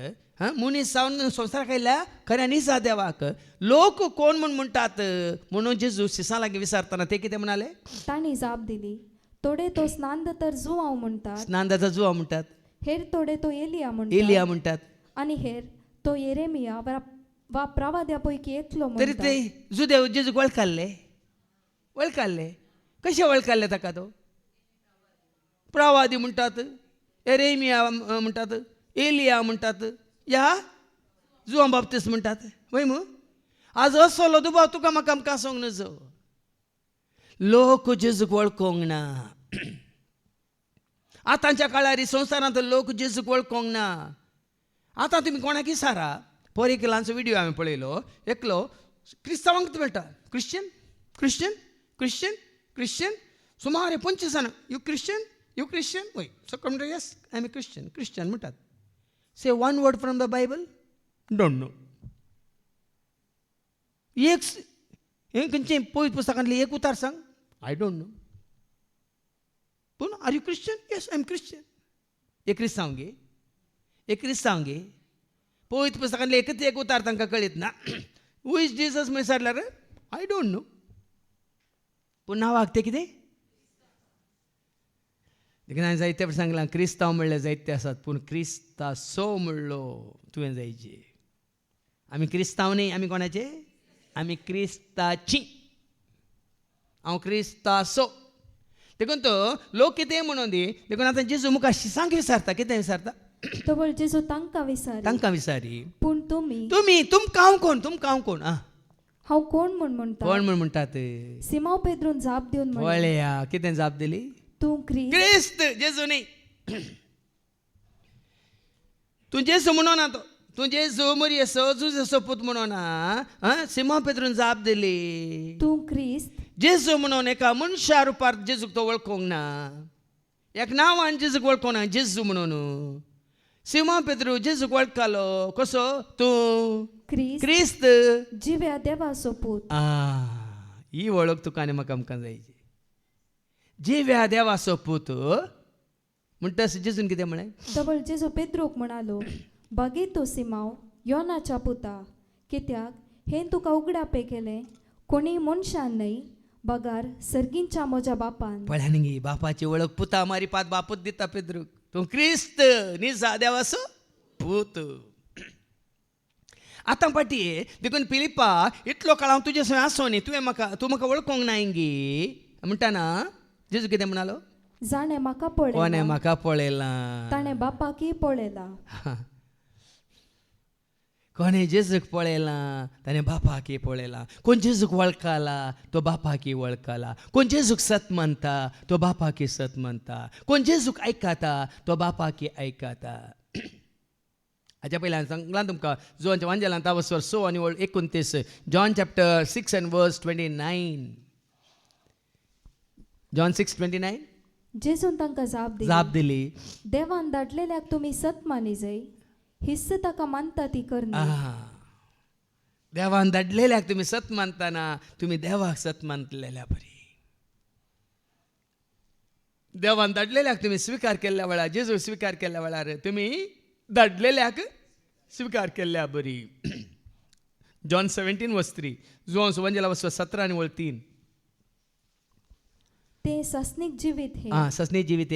मनीस जावन संवसाराक आयल्या खऱ्या निजा देवाक लोक कोण म्हूण म्हणटात म्हणून जेजू शिसां लागीं विचारतना ते कितें म्हणाले. तांणी जाप दिली थोडे तो स्नानदतर जुवांव म्हणटात. स्नानदाचा जुवा म्हणटात. हेर थोडे तो एलिया म्हणटात. आनी हेर तो येरेमिया वा प्रवाद्या पैकी एकलो तरी ते जुदेव जेजूक वळखाल्ले कशें वळखाल्ले ताका तो. प्रवादी म्हणटात येरेमिया म्हणटात एलिया म्हणटात या जुवां बाबतीस म्हणटात वय मू. आज असलो दुबाव तुका म्हाका आमकां सांगूंक नजो. लोक जेजूक वळखोंक ना. आतांच्या काळार संवसारांत लोक जेजूक वळखोंक ना. आतां तुमी कोणाक विचारा पर एक ल्हानसो व्हिडिओ हांवें पळयलो एकलो क्रिस्तांवांक मेळटा क्रिश्चन क्रिश्चन क्रिश्चन क्रिश्चन सुमार 25 जाणां यू क्रिश्चन वय सकल म्हणटा yes I am a Christian म्हणटात. Say one word from the Bible don't know. एक हें खंयचें पवित्र पुस्तकांतलें एक उतार सांग आय डोंट नो. पूण are you Christian yes I am Christian. एक क्रिस्तांव गे पवित्र पुस्तकांतले एकच एक उतार तांकां कळीत ना. हू इज जिजस म्हण विचारल्यार आय डोंट नो. पूण नांवाक ते कितें देखून हांवें जायते फावटी सांगलां क्रिस्तांव म्हणल्यार जायते आसात पूण क्रिस्तासो म्हणलो तुवें जायचे. आमी क्रिस्तांव न्ही आमी कोणाचे आमी क्रिस्ताची. हांव क्रिस्तासो. देखून तो लोक कितें म्हणून दी देखून आतां जेजू मुखार सांग विचारता कितें विचारता तवळ जेजू तांकां विचारी तांकां विचारी पूण तुमी तुमकां हांव कोण आं हांव कोण म्हूण म्हणटा कोण म्हूण म्हणटात सिमांव पेद्रून जाप दिवन म्हणलें, वळया कितें जाप दिली तूं ख्रिस्त क्रिस्त जेजू न्ही तूं जेजू म्हणून ना तो तूं जेजू मरी असो जुज असो पूत म्हणून ना सिमा पेद्रून जाप दिली तूं ख्रिस्त जेजू म्हणून एका मनशा रुपार जेजूक तो वळखोंक ना एक नांवान जेजूक वळखोंक ना जेजू म्हणून सिमा पेद्रू जेजूक वळखतालो कसो तूं ख्रिस्त क्रिस्त जिव्या देवाचो पूत. ही वळख तुका आनी म्हाका आमकां जायची जिव्या देवाचो पूत म्हणटा जेजून कितें म्हळें तवळ जेजू पेद्रोक म्हणालो, बागे तो सिमांव योनाच्या पुता, कित्याक हें तुका उगडापे केलें कोणी मनशान न्हय बगार सर्गींच्या म्हज्या बापान. पळ्यान गे बापाची वळख पुता मारी पात बापूत दिता पेद्रूक तूं क्रिस्त निजा देवाचो पूत. आतां पाटी देखून पिलिपा इतलो काळ हांव तुजे सय आसो न्ही तूं म्हाका वळखोंक ना इंगी म्हणटाना जेजू कितें म्हणालो जाणें म्हाका कोणें पळयला म्हाका पळयलां ताणें बापाकय पळयला. कोणें जेजूक पळयलां ताणें बापाकी पळयलां. कोण जेजूक वळखला तो बापाकी वळखला. कोण जेजूक सत म्हणटा तो बापाकी सत म्हणटा. कोण जेजूक आयकता तो बापाकी आयकता. हाच्या पयलीं सांगलां तुमकां जोनच्या वांजेलांत 6 आनी 29 John chapter 6 and verse 29 John 6:29 जेजून तांकां जाप दिली देवान धाडलेल्याक तुमी सत मानी जाय हिस्स ताका मानता ती करना. देवान धाडलेल्याक तुमी सत मानतना तुमी देवाक सत मानलेल्या बरी. देवान धाडलेल्याक तुमी स्विकार केल्ल्या वेळार जेजू स्विकार केल्ल्या वेळार तुमी धाडलेल्याक स्विकार केल्ल्या बरी. जॉन 17:3 जोन सुवांजेला 17 आनी 3 ते सस्नीक जिवीत हे ससनी जिवीत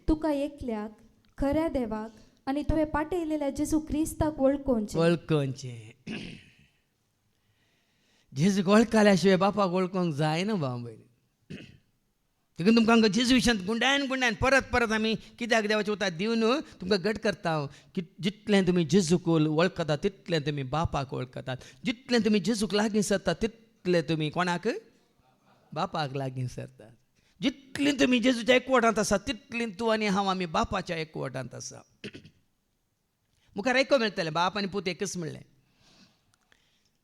तुका एकल्याक खऱ्या देवाक आनी तुवें पाटयलेल्या जेजू क्रिस्ताक वळखोवचें. जेजूक वळखल्या शिवाय बापाक वळखोंक जायना बाबा. देखून तुमकां हांगा जेजू विशयांत गुंडायन परत आमी कित्याक देवाचे उतर दिवन तुमकां घट करता की जितलें तुमी जेजूक वळखता तितलें तुमी बापाक वळखतात. जितलें तुमी जेजूक लागीं सरता तितलें तुमी कोणाक बापाक लागीं सरतात. जितलीं तुमी जेजूच्या एकवटांत आसा तितलीं तूं आनी हांव आमी बापाच्या एकवटांत आसा. मुखार आयको मेळटलें बाप आनी पूत एकच म्हणलें.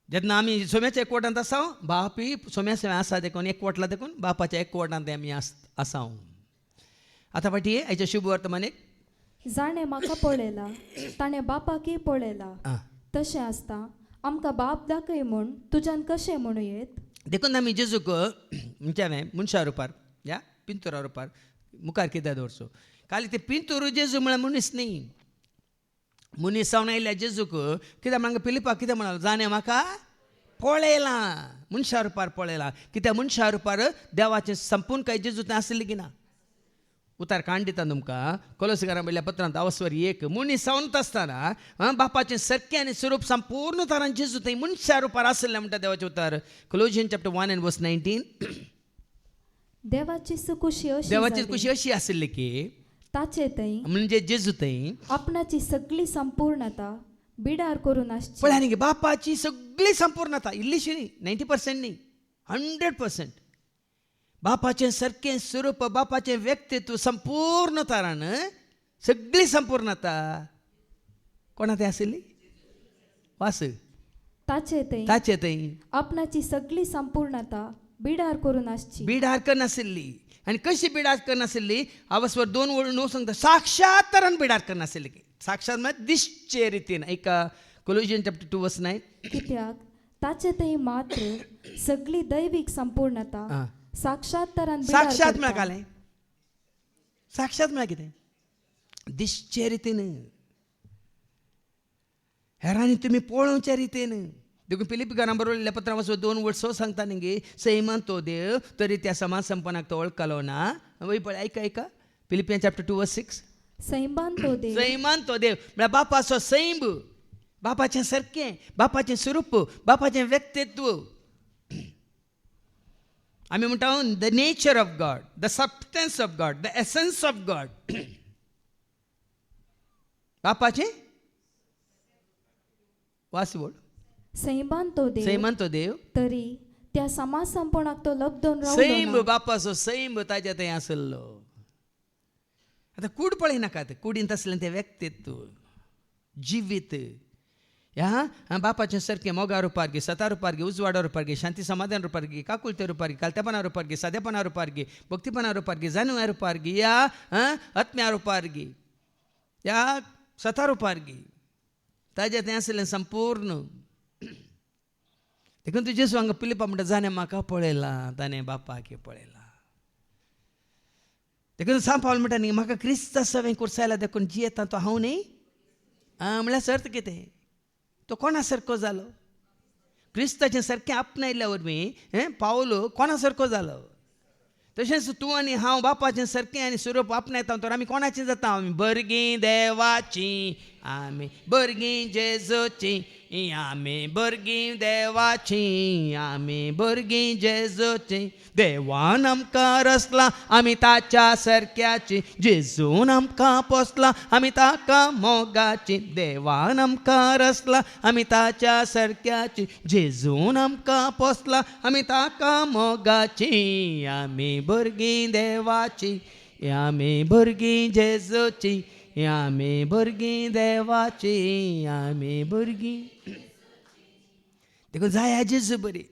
जेन्ना आमी सोम्याच्या एकवटांत आसा बापय सोम्या आसा देखून एकवटला देखून बापाच्या एकवटांत आमी आसा. आतां फाटी हाच्या शुभ वर्तमानेक जाणें म्हाका पळयला ताणें बापाकय पळयला. तशें आसता आमकां बाप दाखय म्हूण तुज्यान कशें म्हणू येत. देखून आमी जेजूक म्हणजे हांवें मनशा रुपार या पिंतुरा रुपार मुखार कित्याक दवरचो खाली ते पिंतूर जेजू म्हळ्यार मनीस न्ही. मनीस जावन आयिल्ल्या जेजूक कित्याक म्हाका पिलिपाक कितें म्हणालो जाणें म्हाका पळयलां मनशा रुपार पळयलां. कित्याक मनशा रुपार देवाचें संपूर्ण कांय जेजू थंय आसलें की ना. उतार काण दिता तुमकां कोलोसिकारां बरयल्ल्या पत्रांत 1 मनीस जावनूच आसतना बापाचें सारकें आनी स्वरूप संपूर्ण तरान जेजू थंय मनशा रुपार आसलें म्हणटा देवाचें उतार. कोलोसियन्स चॅप्टर 1 and verse 19 देवाची खुशी अशी आसली की ताचे थंय म्हणजे जेजू थंय आपणाची सगळी संपूर्णता बिडार करून आसची. पळय न्ही बापाची सगळी संपूर्णता इल्लीशी न्ही 90% न्ही 100%. बापाचें सारकें स्वरूप बापाचें व्यक्तित्व संपूर्ण तरान सगळी संपूर्णता कोणा थंय आसली वास ताचे थंय आपणाची सगळी संपूर्णता बिडार करून आसची. बिडार करनासली आनी कशी बिडार करनासली आवस्वर 2 9 सांगता साक्षात तरान बिडार करनासली. साक्षात म्हळ्यार दिश्चे रितीन एका कोलोसियन्स चॅप्टर 2 verse 9 कित्याक ताचे थंय मात्र सगळी दैवीक संपूर्णता साक्षात तरान साक्षात म्हळ्यार कालें साक्षात म्हळ्यार कितें दिश्चे रितीन हेरांनी तुमी पळोवच्या रितीन. देखून फिलिपिकारां बरोवलेल्या पत्रां 2 verse 6 सांगता न्ही सैमान तो देव तरी त्या समान संपन्नाक तो वळखलो ना. वय पळय ऐका फिलिपियन्स चॅप्टर 2 verse 6 सैमान तो देव म्हळ्यार बापाचो सैम बापाचें सारकें बापाचें स्वरूप बापाचें व्यक्तित्व आम्ही म्हणटा the nature of God, the substance of God, the essence of God. बापाचे वासवड सैमान तो देव सैमान तो देव, तरी त्या समाज संपूर्णाक तो लब्धून सैम रावलो बापाचो सैम ताच्या थंय आसलो. आता कूड पळय नाकात, कुडींत आसलें तें व्यक्तित्व जिवीत ह्या बापाचे सारकें मोगा रुपारगे, सता रुपारगे, उजवाडा रुपारगे, शांती समाधान रुपारगे, काकुलते रुपारगे, कालतेपणा रुपारगे, सादेपणा रुपारगे, भक्तीपणा रुपारगे, जाणव्या रुपारगे, या आत्म्या रुपारगे, या सता रुपारगे ताजे थंय आसलें संपूर्ण. देखून तू जेसू हांगा पिलिपा म्हणटा जाणें म्हाका पळयला ताणें बापाक पळयला. देखून सांग पावल म्हणटा न्ही म्हाका क्रिस्त सवें कुर्सायला देखून जियेता तो हांव न्ही. म्हळ्यार अर्थ कितें, तो कोणा सारको जालो, क्रिस्ताचें सारकें आपणायल्या वरवीं पावलो कोणा सारको जालो. तशेंच तूं आनी हांव बापाचें सारकें आनी स्वरूप आपणायता तर आमी कोणाचीं जाता, आमी भुरगीं देवाचीं, आमी भुरगीं जेजूचीं, आमी भुरगीं देवाचीं, आमी भुरगीं जेजूचीं. देवान आमकां रचला आमी ताच्या सारक्याची, जेजून आमकां पोसला आमी ताका मोगाची. देवान आमकां रचला आमी ताच्या सारक्याची, जेजून आमकां पोसला आमी ताका मोगाची. आमी भुरगीं देवाची, आमी भुरगीं जेजूची, आमी भुरगीं देवाची, आमी भुरगीं. देखून जाय जेजू बरी.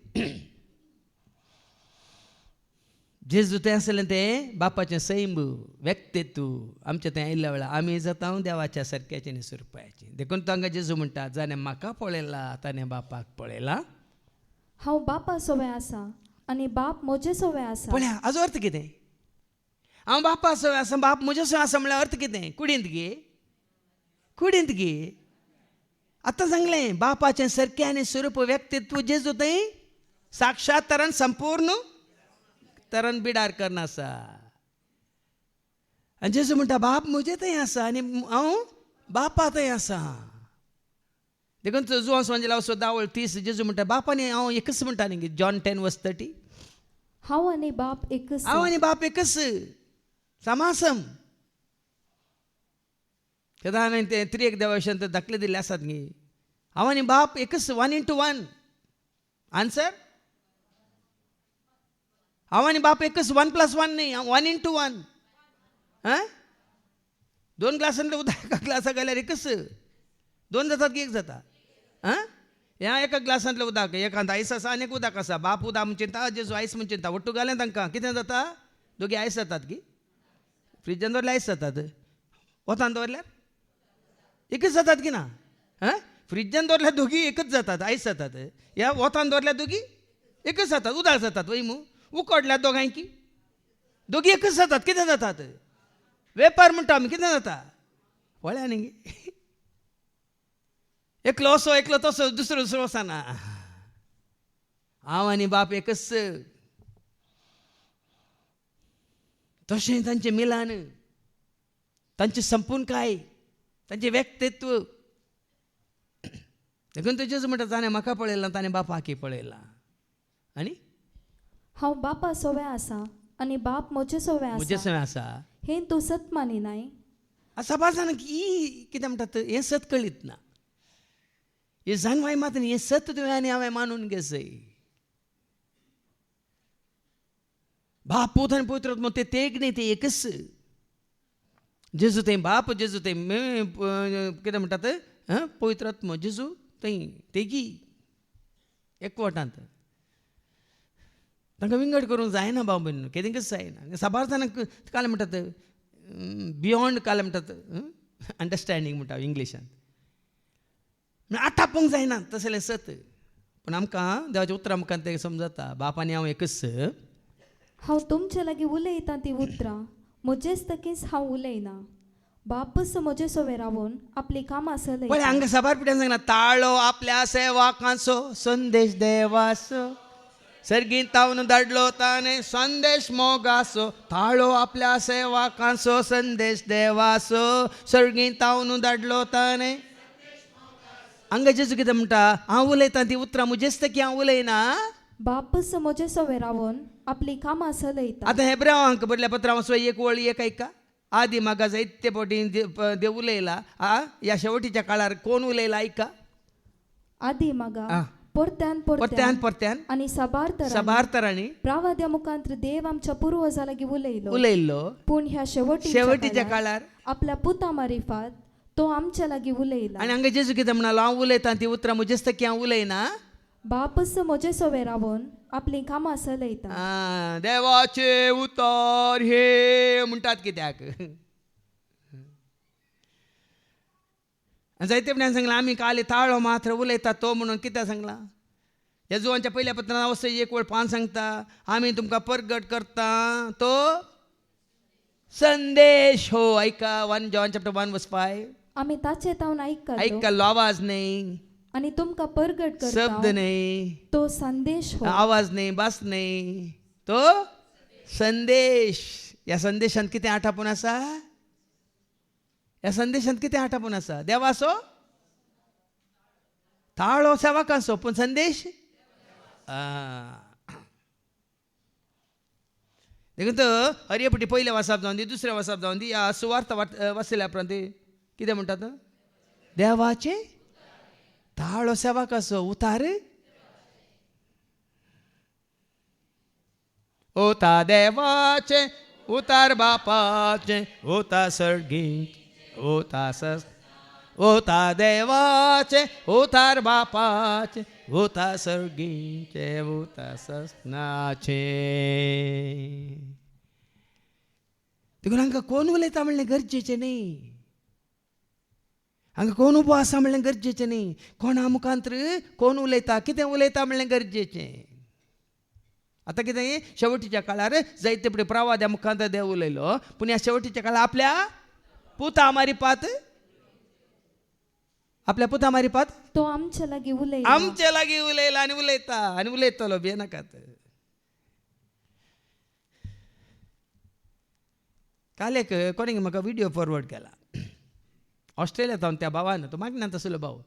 जेजू तें आसलें तें बापाचें सैम व्यक्तित्व आमच्या थंय आयिल्ल्या वेळार आमी जाता देवाच्या सारक्याचें आनी स्वरुपाची. देखून तांकां जेजू म्हणटा जाणें म्हाका पळयला ताणें बापाक पळयला. हांव बापा सोबे आसा आनी बाप म्हजे सोबे आसा. पळया हाजो अर्थ कितें, हांव बापा सोबे आसा बाप म्हजे सोबे आसा म्हळ्यार अर्थ कितें, कुडींत गे, कुडींत गे. आतां सांगलें बापाचें सारकें आनी स्वरूप व्यक्तित्व जेजू थंय साक्षात तरान संपूर्ण तरान बिडार करना आसा. आनी जेजू म्हणटा बाप म्हजे थंय आसा आनी हांव बापा थंय आसा. देखून जुवां सांजेला 10:30 जेजू म्हणटा बाप आनी हांव एकच म्हणटा न्ही. जॉन 10:30 हांव आनी बाप एकच. हांव आनी बाप एकच समासम. केदां हांवें तें त्रियेक देवाशांत दाखले दिल्ले आसात न्ही. हांव आनी बाप एकच, 1:1. आन्सर हांव आनी बाप एकच, 1+1 न्ही, 1:1. 2 ग्लासांतलें उदक एका ग्लासाक घाल्यार एकच, 2 जातात की 1 जाता. ह्या एका ग्लासांतलें उदक एकांत आयस आसा आनी एक उदक आसा. बाप उदक म्हणचिता, जेजू आयस म्हणचिता. वट्टू घालें तांकां कितें जाता, दोगी आयस जातात की. फ्रिजान दवरल्यार आयस जातात, वतान दवरल्यार एकच जातात की ना. फ्रिजान दवरल्यार दोगी एकच जातात, आयस जातात. ह्या वतान दवरल्यार दोगी एकच जातात, उदक जातात. वय उकडल्यार दोगांयकी दोगी एकच जातात. कितें जातात, वेपार म्हणटा आमी कितें जाता, पळया न्ही. एकलो असो एकलो तसो, दुसरो दुसरो वचना. हांव आनी बाप एकच. तशें तांचें मिलन, तांचें संपूर्णकाय, तांचें व्यक्तित्व. देखून तुजेच म्हणटा ताणें म्हाका पळयला ताणें बापाक पळयला. आनी हांव बापा सोबे आसा आनी बाप म्हजे सोबे म्हजे आसा. सवय आसा. हें तूं सत मानिनाय. साबार जाणांक कितें म्हणटात हें सत कळीत ना. हे जानवाय मात न्ही, हें सत तुवें आनी हांवें मानून घेसय. बाप पूत आनी पवित्र आत्मा ते तेग न्ही, ते एकच. जेजू थंय बाप, जेजू थंय कितें म्हणटात पवित्र आत्मा, जेजू थंय तेगी एकवटांत. तांकां विंगड करूंक जायना बाब बीन, केदेंकच जायना. साबार जाणांक काल म्हणटात बियॉन्ड, काल म्हणटात अंडरस्टँडींग म्हणटा इंग्लिशान. आटापूंक जायना तसलें सत. पूण आमकां देवाचें उतर आमकां तें समजता. बाप आनी हांव एकच. हांव तुमचे लागीं उलयतां ती उतरां म्हजेच तकीच हांव उलयना. बापच म्हजे सोबे रावून आपली कामां चलयता. पळय हांगा साबार पिट्यान सांगना, ताळो आपल्या सेवाकांचो संदेश देवाचो, सर्गीन तावन धाडलो ताणें संदेश मोगाचो. ताळो आपल्या सेवाकांचो संदेश देवाचो, सर्गीन तावन धाडलो ताणें. हांगा जेजू कितें म्हणटा, हांव उलयतां ती उतरां म्हजेच तकी हांव उलयना. बापच म्हजे सोबे रावून आपली कामां चलयता. आता हेब्रावांक बरल्या पत्रांत एक वळ एक ऐका. आदी म्हाका जायते फावटी देव उलयला. ह्या शेवटीच्या काळार कोण उलयला ऐका. आदी मागा आ. परत्यान परत्यान परत्यान आणि सभारतरांनी प्रावाद्या मुखांतर देव आमच्या पूर्वजां लागीं उलयल्लो. पूण ह्या शेवटीच्या काळार आपल्या पुता मारिफात तो आमच्या लागीं उलयला. आनी हांगा जेजू कितें म्हणलो, हांव उलयतां ती उतरां म्हजेच तकी हांव उलयना. बापस म्हजे सवे रावून आपली कामां चलयता. देवाचे उतर हे म्हणटात कित्याक. जायते फुड्यान सांगला आमी काली ताळो मात्र उलयता तो म्हणून कित्याक सांगला. येजूवांच्या पयल्या पत्रांत अवश्य एक वळ 5 सांगता, आमी तुमकां परगट करता तो संदेश हो. ऐका 1 John chapter 1 verse 5. आमी ताचे तावन ऐकलो आवाज नाही, आणि तुमकां परगट शब्द करता नाही, तो संदेश हो. आवाज नाही, बास नाही, तो संदेश. या संदेशांत कितें आठापून आसा. ह्या संदेशांत कितें आठापून आसा. देवाचो ताळो सेवकांचो, पूण संदेश देखून हरियपटी पयले वाचप जावन दी, दुसरें वाचप जावन दी. सुवार्थ वाचल्या उपरांत कितें म्हणटात. देवाचे ताळो सेवकाचो उतार ओता देवाचे उतार बापाचे ओता सर्गीचे ओता देवाचे उतार बापाचे ओता सर्गीचे ओता सस्नाचे. देखून हांकां कोण उलयता म्हणलें गरजेचें न्ही. हांगा कोण उबो आसा म्हणलें गरजेचें न्ही. कोणा मुखांतर कोण उलयता, कितें उलयता म्हणलें गरजेचें. आतां कितें शेवटीच्या काळार जायते फुडें प्रवाद्या मुखांतर देव उलयलो, पूण ह्या शेवटीच्या काळार आपल्या पुता मारिपात तो आमच्या लागीं उलयला. आमच्या लागीं उलयला आनी उलयता आनी उलयतलो बी नाकात. काल एक कोणी म्हाका व्हिडिओ फॉरवर्ड केला. ऑस्ट्रेलियांत त्या भावान, तो मागण्यांत आसलो भाव,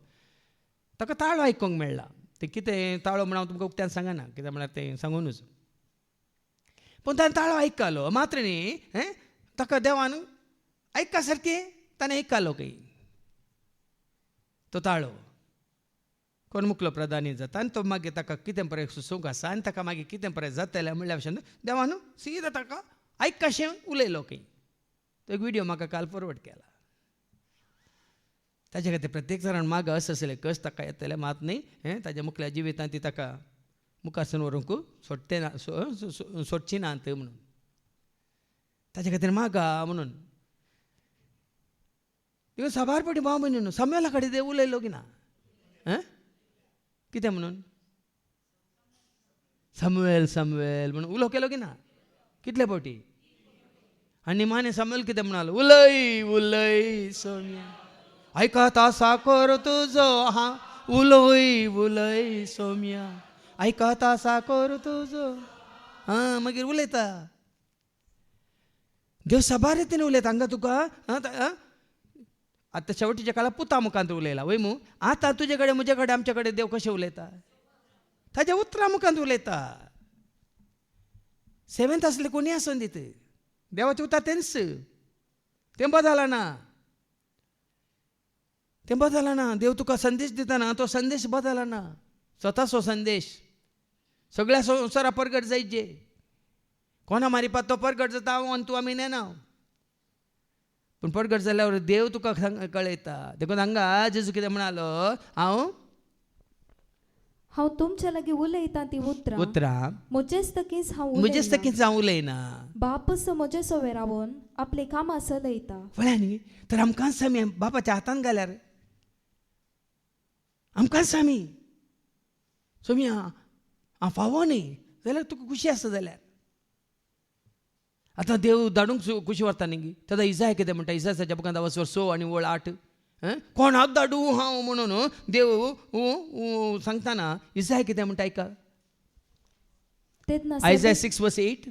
ताका ताळो आयकूंक मेळ्ळा. ते कितें ताळो म्हण हांव तुमकां उक्त्यान सांगना, कित्याक म्हळ्यार तें सांगूनच. पूण ताणें ताळो आयकलो मात्र न्ही. ताका देवान ऐका सारकें ताणें आयकलो खंय तो ताळो. कोण मुखलो प्रधानी जाता आनी तो मागीर ताका कितें पळय सुसूंक आसा आनी ताका मागीर कितें पळय जातलें म्हणल्या भशेन देवान सीदा ताका ऐकशें उलयलो खंय. तो एक व्हिडिओ म्हाका काल फॉरवर्ड केला. ताचे खातीर प्रत्येक जाणान माग आसले कश्ट ताका येतले मात न्ही. ताच्या मुखल्या जिवितांत ती ताका मुखारसून व्हरूंक सोडची नात म्हणून. ताचे खातीर मागा म्हणून. इगो सबारपटी भाव म्हणून सम्याला कडेन देव उलयलो की ना. कितें म्हणून सामुएल सामुएल म्हणून उलो केलो की ना. कितले फावटी. आनी माने सामुएल कितें म्हणालो, उलय उलय सोम्या ऐकता साकर तुजो हा उलय उलय सोम्या ऐकता साकर तुजो. मागीर उलयता देव सबार रितीन उलयता. हांगा तुका आतां शेवटीच्या काळार पुता मुखांत उलयला वय मू. आतां तुजे कडेन म्हजे कडेन आमचे कडेन देव कशें उलयता. ताच्या उतरां मुखांत उलयता. सेवेंत आसले कोणी आसून दीत देवाचें उतर तेंच. तें बदलना ना. तें बदलना ना. देव तुका संदेश दितना तो संदेश बदलना ना. स्वताचो संदेश सगळ्या संवसारा परगट जायचे. कोणा मारिपात तो परगट जाता हांव आनी तूं आमी नेना. पूण परगट जाल्यार देव तुका कळयता. देखून हांगा जेजू कितें म्हणालो, हांव तुमच्या लागीं उलयतां ती उतरां म्हजेच तकीच हांव उलयना. बापस म्हजे सवे रावून आपली कामां चलयता. फळ्या न्ही. तर आमकांच सामी बापाच्या हातान घाल्यार आमकांच सामी सोम्या हांव फावो न्ही जाल्यार तुका खुशी आसा. जाल्यार आतां देव धाडूंक खुशी व्हरता न्ही. तेदा इजाय कितें म्हणटा. इजायाच्या बुकांत 6 आनी 8 कोणाक धाडू हांव म्हणून देव सांगतना इजाय कितें म्हणटा ऐका. आयजाय 6:8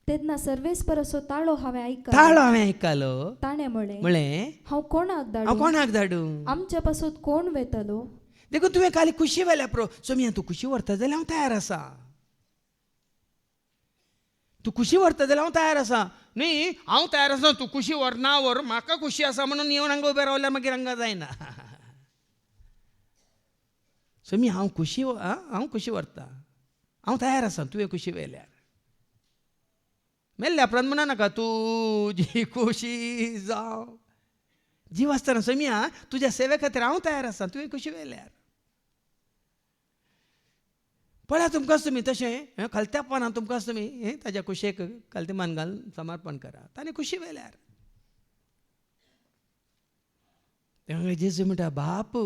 तेन्ना सर्वेस्पराचो ताळो हांवें आयकलो. ताणें म्हळें हांव कोणाक धाडू आमच्या पासून कोण वेतलो. देखून तुवें खाली खुशी व्हेल्या प्रो सोम्या तूं खुशी व्हरता जाल्यार हांव तयार आसा. तू खुशी व्हरता जाल्यार हांव तयार आसा. न्ही हांव तयार आसा, तू खुशी व्हर ना व्हर, म्हाका खुशी आसा म्हणून येवन हांगा उबें रावल्यार मागीर हांगा जायना. सो हांव खुशी व्हरता, हांव तयार आसा तुवें खुशी व्हेल्यार. मेल्ल्या उपरांत म्हणा नाका तुजी खुशी जावं. जीव आसतना समिया तुज्या सेवे खातीर हांव तयार आसा तुवें खुशी व्हेल्यार. पळया तुमकां तुमी तशें खालत्यापणान तुमकां तुमी ताज्या कुशेक खालतेमान घालून समर्पण करा. ताणें खुशी व्हेल्यार. तेन्ना जेजू म्हणटा बाप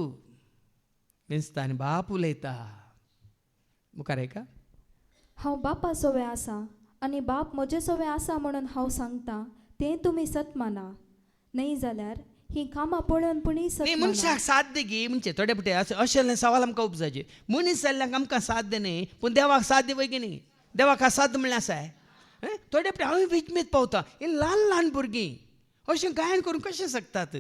मेजता आनी बाप उलयता. मुखार ऐका. हांव बापा सोवे आसा आनी बाप म्हजे सोवे आसा म्हणून हांव सांगता तें तुमी सत माना. न्ही जाल्यार ही कामां पळोवन पुणी सत न्ही माना. मनशाक साध्य गी म्हणजे थोडे पुटे अशें सवाल आमकां उपजाचे. मनीस जाल्ल्याक आमकां साध्य न्ही पूण देवाक साध्य वय की न्ही. देवाक साध्य म्हणल्यार आसाय. थोडे पुटे हांव विचमीत पावता. ही ल्हान ल्हान भुरगीं अशें गायन करून कशें शकतात.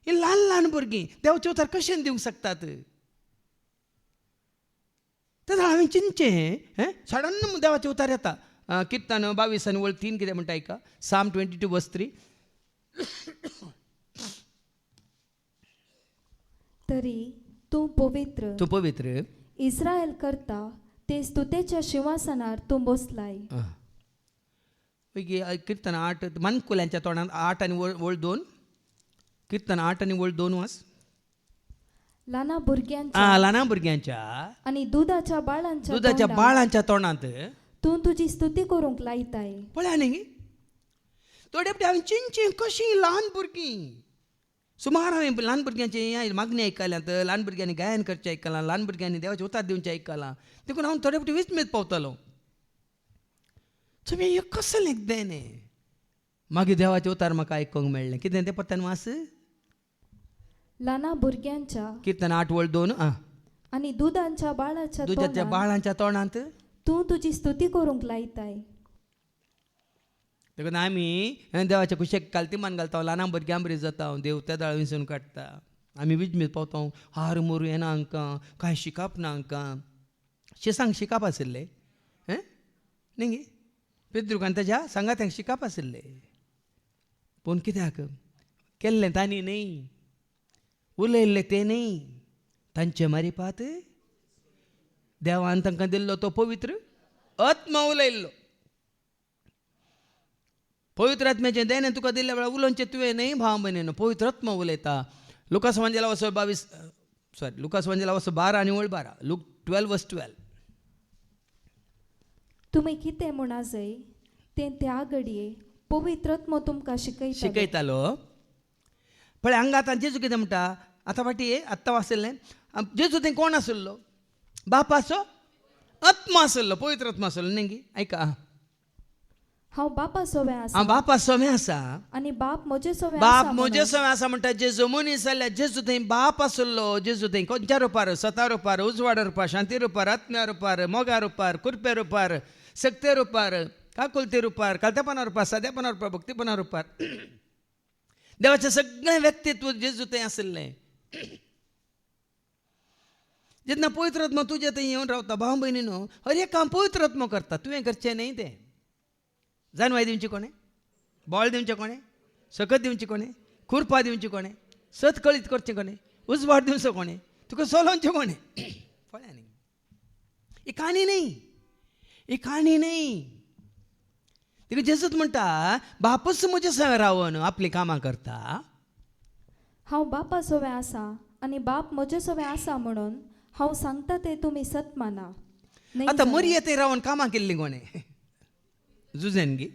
ही ल्हान ल्हान भुरगीं देवाच्या उतार कशें दिवंक शकतात. तेन्ना हांवें चिंतचें सडन देवाचे उतार येता. किर्तन 22 आनी 3 कितें म्हणटा ऐका. Psalm 22:3. तरी तूं पवित्र इस्रायल करता ते स्तुतेच्या सिंहासनार तूं बसलाय. किर्तन 8 मनकुल्यांच्या तोंडात 8 आनी 2. किर्तन 8 आनी 2 वास. ल्हाना भुरग्यांच्या ल्हान भुरग्यांच्या आनी दुधाच्या बाळांच्या बाळांच्या तोंडात तूं तुजी स्तुती करूंक लायताय. पळया न्ही थोडे फावटी हांवें चिंतचें कशीं ल्हान भुरगीं. सुमार हांवें ल्हान भुरग्यांची मागणी आयकल्यात. ल्हान भुरग्यांनी गायन करचें आयकलां. ल्हान भुरग्यांनी देवाचे उतार दिवचें आयकलां. देखून हांव थोडे फावटी विस्मीत पावतालो. तुमी हें कसलें देणें. मागीर देवाचे उतार म्हाका आयकूंक मेळ्ळें. कितें तें पत्त्यान वास. ल्हाना भुरग्यांच्या किर्तन 8:2 आनी दुधाच्या बाळांच्या तोंडात तूं तुजी स्तुती करूंक लायताय. देखून आमी देवाच्या कुशेक कालतीमान घालता. ल्हान भुरग्यां बरी जाता. देव त्या दाळ विसरून काडटा. आमी विजमीत पावता. हार मोरू येना हांकां. कांय शिकप ना हांकां. शिसांक शिकप आशिल्लें न्ही. पेद्रूकान ताज्या सांगात्यांक शिकप आशिल्लें. पूण कित्याक केल्लें तांणी न्ही. उलयल्लें तें न्ही. तांचे मारिपात देवान तांकां दिल्लो तो पवित्र आत्मा उलयल्लो. पवित्र आत्म्याचें देणें तुका दिल्ल्या वेळार उलोवचें तुवें न्ही भाव भयणीनो. पवित्र आत्मा उलयता. लुकास वांजेला वचो 12 आनी 12. लूक 12:12. तुमी कितें म्हणा जाय तें त्या घडये पवित्र आत्मा तुमकां शिकयतालो. पळय हांगा आतां जेजू कितें म्हणटा. आतां वाचयल्लें. जेजू थंय कोण आशिल्लो. बापाचो आत्मा आशिल्लो. पवित्र आत्मा आशिल्लो न्ही. ऐका. हांव बापा सोवे आसा. हांव बापा सोमे आसा आनी बाप म्हजे सोवे आसा म्हणटा जेजू. मनीस जाल्यार जेजू थंय बाप आशिल्लो. जेजू थंय खंयच्या रुपार. सता रुपार, उजवाड रुपार, शांती रुपार, आत्म्या रुपार, मोगा रुपार, कुरपे रुपार, सक्ते रुपार, काकुलते रुपार, कालतेपणा रुपार, सादेपणा रुपार, भक्तीपणा रुपार. देवाचें सगळें व्यक्तित्व जेजू थंय आशिल्लें. जेन्ना पवित्र आत्मा तुजे थंय येवन रावता भाव भयणीनो. हर एक काम पवित्र आत्मा करता. तुवें करचें न्ही तें. जानवाय दिवची कोणें. बोळ दिवचें कोणें. सकत दिवची कोणें. खुरपा दिवची कोणें. सत कळीत करचें कोणें. उजवाड दिवचो कोणें. तुका सोलोवचें कोणें. पळया न्ही ही काणी न्ही. देखून जेजूच म्हणटा बापूच म्हजे सगळें रावन आपलीं कामां करता. हांव बापा सोवे आसा आनी बाप म्हजे सोवे आसा म्हणून हांव सांगता तें तुमी सत माना. आतां मरये थंय रावन कामां केल्लीं कोणें. जुजेन गी.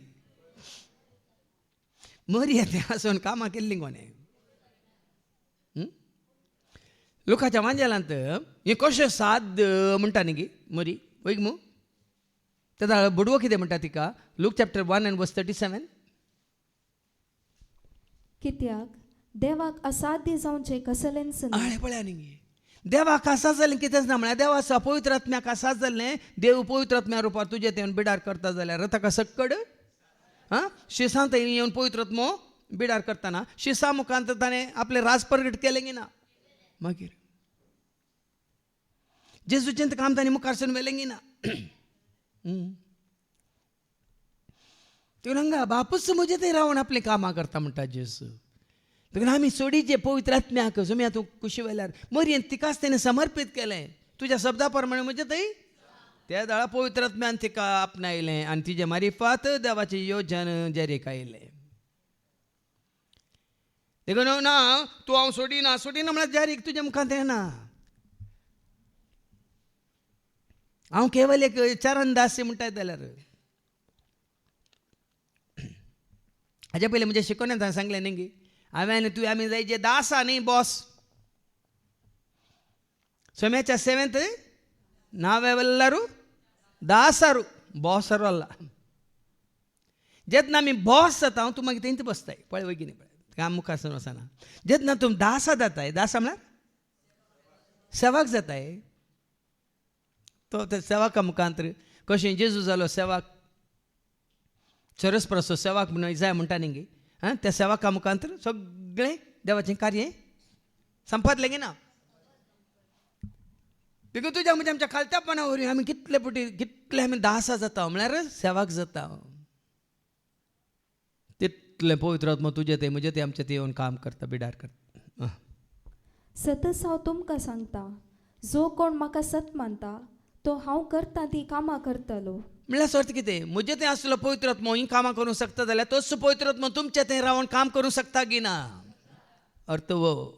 मरये थंय आसून कामां केल्लीं कोणें. लोकांच्या वांजेलांत हें कशें साद्य म्हणटा न्ही गी मरी वैग मू. तेदा बुडवो कितें म्हणटा तिका. Look chapter 1 and verse 37. कित्याक देवाक असाध्य जावचें कसलेंच न्ही. पळया न्ही देवाक आसा जालें कितेंच ना म्हळ्यार देवा आसा पवित्र आत्म्याक आसा जाल्लें. देव पवित्र आत्म्या रुपार तुजे थंय बिडार करता जाल्यार ताका सक्कड शिसां थंय येवन पवित्र आत्मो बिडार करतना शिसां मुखांत ताणें आपलें राज प्रगट केलें गी ना. मागीर जेजूचें काम ताणें मुखार सावन व्हेलें गी ना. देखून हांगा बापूच म्हजे थंय रावन आपले कामां करता म्हणटा जेसू. देखून आमी सोडीचे पवित्र आत्म्याक सुम्या तूं कुशी वेल्यार मरयेन तिकाच ताणें समर्पीत केलें. तुज्या शब्दा प्रमाणे म्हणजे थंय त्या दाळा पवित्र आत्म्यान तिका आपणायलें आनी तिजे मारिफात देवाचें येवजन जेरेक आयलें. देखून ना तूं हांव सोडिना म्हळ्यार जेरीक तुज्या मुखांत येना. हांव केवल एक चरणदासी म्हणटाय जाल्यार हाजे पयलीं म्हणजे शिकोवण्यात हांवें सांगलें न्ही हांवें आनी तूं आमी जाय जे दासा न्ही बॉस. सोम्याच्या सेवेंत नावेल्लारू दासारू बॉसारू अल्ला. जेन्ना आमी बॉस जाता तूं मागीर तेंत बसताय पळय वगिनी पळय काम मुखार सर वचना. जेन्ना तूं दासा जाताय दासा म्हळ्यार सेवाक जाताय तो त्या सेवाका मुखांतर कशें जेजू जालो सेवाक चरस्प्रसो सेवाक म्हणून जाय म्हणटा न्ही त्या सेवाका मुखांतर सगळें देवाचें कार्य संपतलें गे ना. देखून तुज्या म्हणजे आमच्या खालत्यापणा वरवीं आमी कितले आमी दासा जाता म्हळ्यार सेवाक जाता. तितलें पवित्र आत्मा तुजें तें म्हजें तें आमचें तें येवन काम करता बिडार करता. सतत हांव तुमकां सांगता जो कोण म्हाका सत मानता तो हांव करता ती कामां करतलो. म्हळ्यार अर्थ कितें म्हजें तें आसलो पवित्र आत्मा ही कामां करूंक शकता जाल्यार तोच पवित्र आत्मा तुमचें थंय रावन काम करूंक शकता की ना. अर्थ वो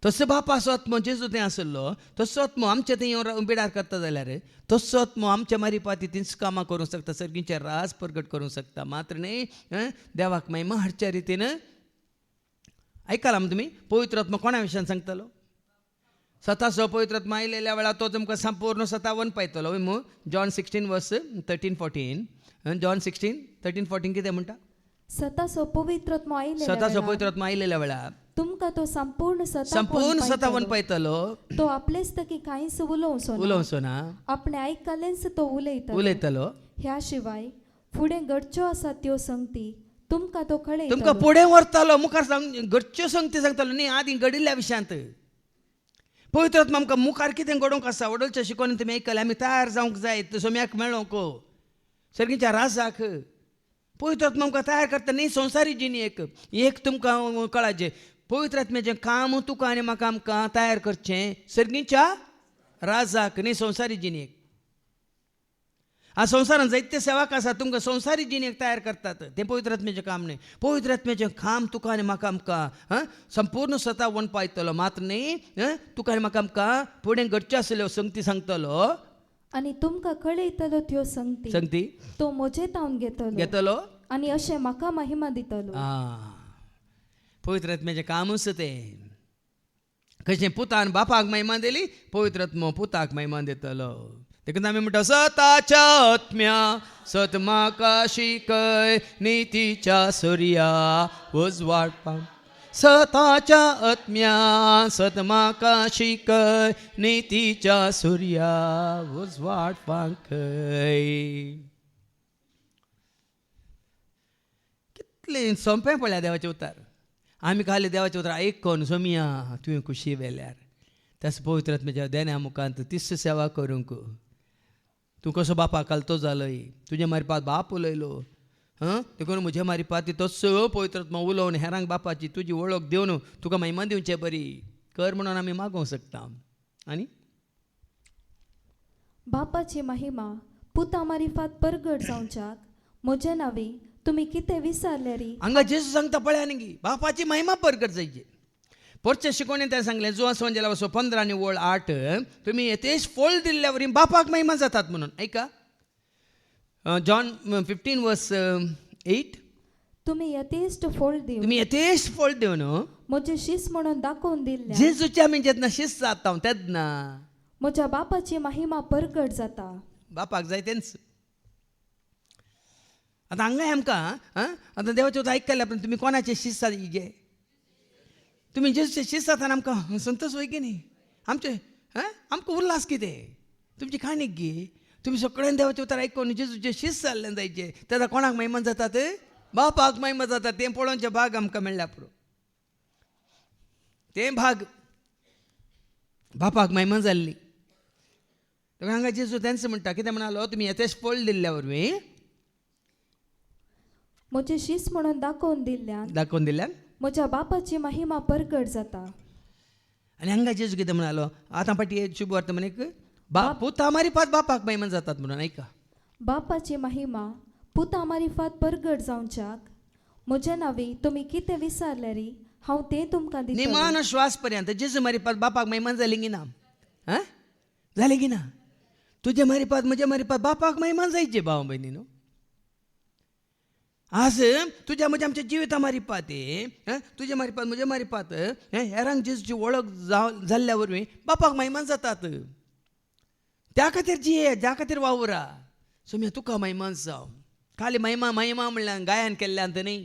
तसो बापाचो आत्मा जेजू थंय आसलो तसो आत्मा आमचें थंय येवन बिडार करता जाल्यार तसो आत्मा आमच्या मारिफाती तीच कामां करूंक शकता. सर्गीचे राज प्रगट करूंक शकता. मात्र न्ही देवाक महिमा हाडच्या रितीन आयकलां तुमी पवित्र आत्मा कोणा विशयान सांगतलो. स्वताचो पवित्र आत्मा आयलेल्या वेळार तो तुमकां संपूर्ण स्वता वन पायतलो. जॉन 16:13-14 जॉन 16:13-14 कितें म्हणटा. सताचो पवित्र आत्मा स्वताचो पवित्र आत्मा आयलेल्या वेळार तुमकां तो संपूर्ण स्वता वन पायतलो. तो आपलेच तकी कांयच उलोवचो ना आपणे आयकलेंच तो उलयतलो. ह्या शिवाय फुडें घडच्यो आसा त्यो संगती तुमकां तो कळयतलो. तुमकां फुडें व्हरतालो मुखार घडच्यो संगती सांगतालो न्ही आदीं घडिल्ल्या विशयांत. पवित्र आत्मा आमकां मुखार कितें घडोवंक आसा व्हडलच्या शिकोवन तुमी आयकलें आमी तयार जावंक जाय सोम्याक मेळोंक सर्गीच्या राजाक. पवित्र आत्मा आमकां तयार करता न्ही संवसारी जिणेक. एक तुमकां कळाचें पवित्र आत्म्याचें काम तुका आनी म्हाका आमकां तयार करचें सर्गीच्या राजाक न्ही संवसारी जिणेक. संवसारांत जायते सेवाक आसा तुमकां संवसारी जिणेक तयार करतात तें पवित्र आत्म्याचें काम न्ही. पवित्र आत्म्याचें काम तुका आनी म्हाका आमकां संपूर्ण स्वता वन पायतलो. मात्र न्ही तुका आनी म्हाका आमकां फुडें घडच्यो आसल्यो संगती सांगतलो आनी तुमकां कळयतलो त्यो संगती तो म्हजे तावन घेतलो आनी अशें म्हाका महिमा दितलो. पवित्र आत्म्याचें कामूच तें. कशें पुतान बापाक महिमा दिली पवित्र आत्मा पुताक महिमा दितलो. देखून आमी म्हणटा सताच्या आत्म्या सत म्हाका शिकय नितीच्या सुर्या उजवाड पाव. सताच्या आत्म्या सत म्हाका शिकय नितीच्या सुर्या उजवाड पांखय. कितलें सोंपें पळया देवाचें उतार. आमी खाली देवाचें उतार आयकून सोमिया तुवें खुशी वेल्यार तस पवित्र आत्म्याच्या देण्या मुखांत तिस सेवा करूंक तूं कसो बापा कालतो जालय तुज्या मारिपात बाप उलयलो देखून म्हज्या मारिपाती तसो पवित्र आत्मा उलोवन हेरांक बापाची तुजी वळख दिवन तुका महिमा दिवचें बरी कर म्हणून आमी मागोवंक शकता. आनी बापाची महिमा पुता मारिफात परगट जावच्याक म्हजे नांवी तुमी कितें विचारले री हांगा जेजू सांगता पळया न्ही बापाची महिमा परगट जायची. परचे शिकोवणें तें सांगलें जो संजेला वचो 15 आनी वळ 8 तुमी येतेश फळ दिल्ल्या वरी बापाक महिमा जातात म्हणून. ऐका जॉन 15:8 तुमी यथेश्ट फळ दिवन तुमी येतेश फळ दिवन म्हजे शीस म्हणून दाखोवन दिल्ल्या जेजूच्या आमी जेन्ना शिस्त जाता तेन्ना म्हज्या बापाची महिमा परगट जाता. बापाक जाय तेंच. आतां हांगा आमकां आतां देवाचें आयकलें आपण तुमी कोणाचे शिस्त जे तुमी जेजूचे शिस्त जाता आमकां संतोश वय की न्ही आमचे आमकां उल्हास कितें तुमची खाणीक गी. तुमी सगळ्यान देवाचें उतर आयकून जेजूचे शिस्त जाल्लें जायचें तेन्ना कोणाक महिमा जातात बापाक महिमा जाता. तें पळोवचें भाग आमकां मेळ्ळ्या पुरो. तें भाग बापाक महिमा जाल्ली. हांगा जेजू तेंच म्हणटा कितें म्हणालो तुमी येतेच फळ दिल्ल्या वरवीं म्हजे शीस म्हणून दाखोवन दिल्ल्यान दाखोवन दिल्यान म्हज्या बापाची महिमा परगट जाता. आनी हांगा जेजू कितें म्हणालो आतां फाटी शुभ वर्तमानीक पुता मारी पात बापाक महिमा जातात म्हणून ऐका. बापाची महिमा पुता मारिफात परगट जावच्याक म्हजे नांवी तुमी कितें विचारले री हांव तें तुमकां दितलो. निमान श्वास पर्यंत जेजू मारी पात बापाक महिमा जाली की ना? हां जाली की ना? तुजे मारी पात म्हजे मारी पात बापाक महिमा जायचे भाव भयणीनो. आज तुझ्या म्हणजे आमच्या जिविता मारी पात तुझे मारी पात म्हजे मारी पात हेरांक जेजूची वळख जाल्ल्या वरवीं बापाक महिमा जातात. त्या खातीर जिये ज्या खातीर वावरा सोम्या तुका महिमा जावं. खाली महिमा महिमा म्हणल्यार गायन केल्ल्यान न्ही.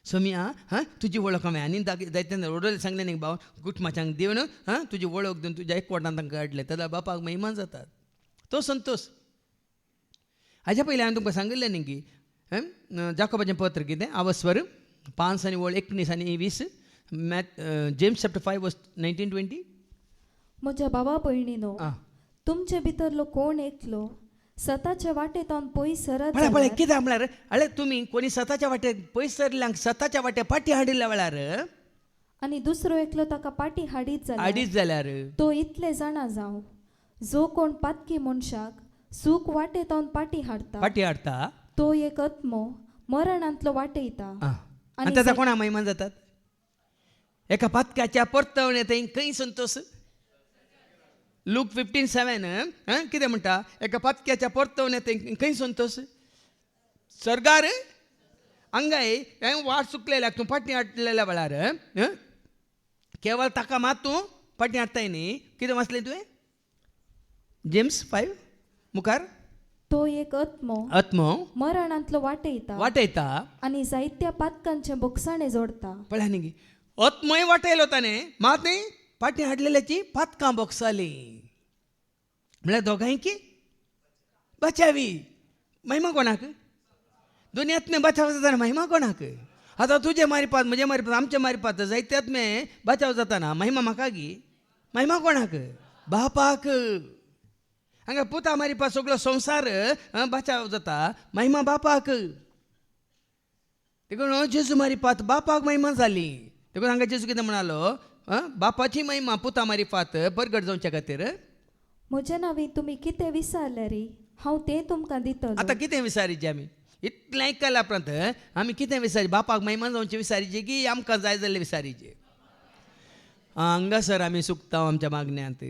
सोम्या तुजी वळख हांवें आनी जायते रोडोले सांगले न्ही भाव गुटमाच्यांक दिवन तुजी वळख दिवन तुज्या एकवटान तांकां काडले जाल्यार बापाक महिमा जातात. तो संतोष. हाज्या पयलीं हांवें तुमकां सांगिल्लें न्ही की जाकोबाचें पत्र कितें आवस्वर 5 आनी 19 आनी 20 जेम्स चॅप्टर 5 वर्स 19-20. म्हज्या बाबा भयणीनो तुमचे भितरलो कोण एकलो स्वताच्या वाटेतावन पयस सरत पळय पळय कितें म्हळ्यार अळे तुमी कोणी स्वताच्या वाटे पयस सरल्यांक स्वताच्या वाटे पाटी हाडिल्ल्या वेळार आनी दुसरो एकलो ताका पाटी हाडीत जाल्यार तो इतले जाणा जावं जो कोण पातकी मनशाक सूख वाटेतावन पाटी हाडटा तो एक आत्मो मरणांतलो वाटयता. आनी ताका कोणा महिमा जातात? एका पातक्याच्या परतवणे थंय खंय संतोष? लूक 15:7 कितें म्हणटा? एका पातक्याच्या परतवणे थंय खंय संतोष? सरगार हांगाय वाट चुकलेल्याक तूं पाटी हाडलेल्या वेळार केवळ ताका मात तूं पाटी हाडटाय न्ही. कितें वाचलें तुवें? जेम्स 5 मुखार तो एक आत्मो मरणांतलो वाटयता आनी जायत्या पातकांचे बोगसाणे जोडता. पळय न्ही आत्मोय वाटयलो ताणें मात न्ही पाटी हाडलेल्याची पातकां बोगसाली म्हळ्यार दोगांयकी बचावी. महिमा कोणाक? दोनी आत्मे बचाव जाता महिमा कोणाक? आतां तुजे मारिपात म्हजे मारिपात आमचे मारिपात जायते आत्मे बचाव जाताना महिमा म्हाका गी. महिमा कोणाक? बापाक. हांगा पुता मारिपात सगळो संवसार बचाव जाता महिमा बापाक. देखून जेजू मारिपात बापाक महिमा जाली. देखून हांगा जेजू कितें म्हणालो बापाची महिमा पुता मारिपात परगट जावच्या खातीर म्हज्या नांवी तुमी कितें विचारले री हांव तें तुमकां दितलो. आतां कितें विचारीचें आमी? इतलें आयकलां उपरांत आमी कितें विचारी? बापाक महिमा जावचें विचारीचें की आमकां जाय जाल्लें विचारीचें? हांगासर आमी चुकता आमच्या मागण्यांत.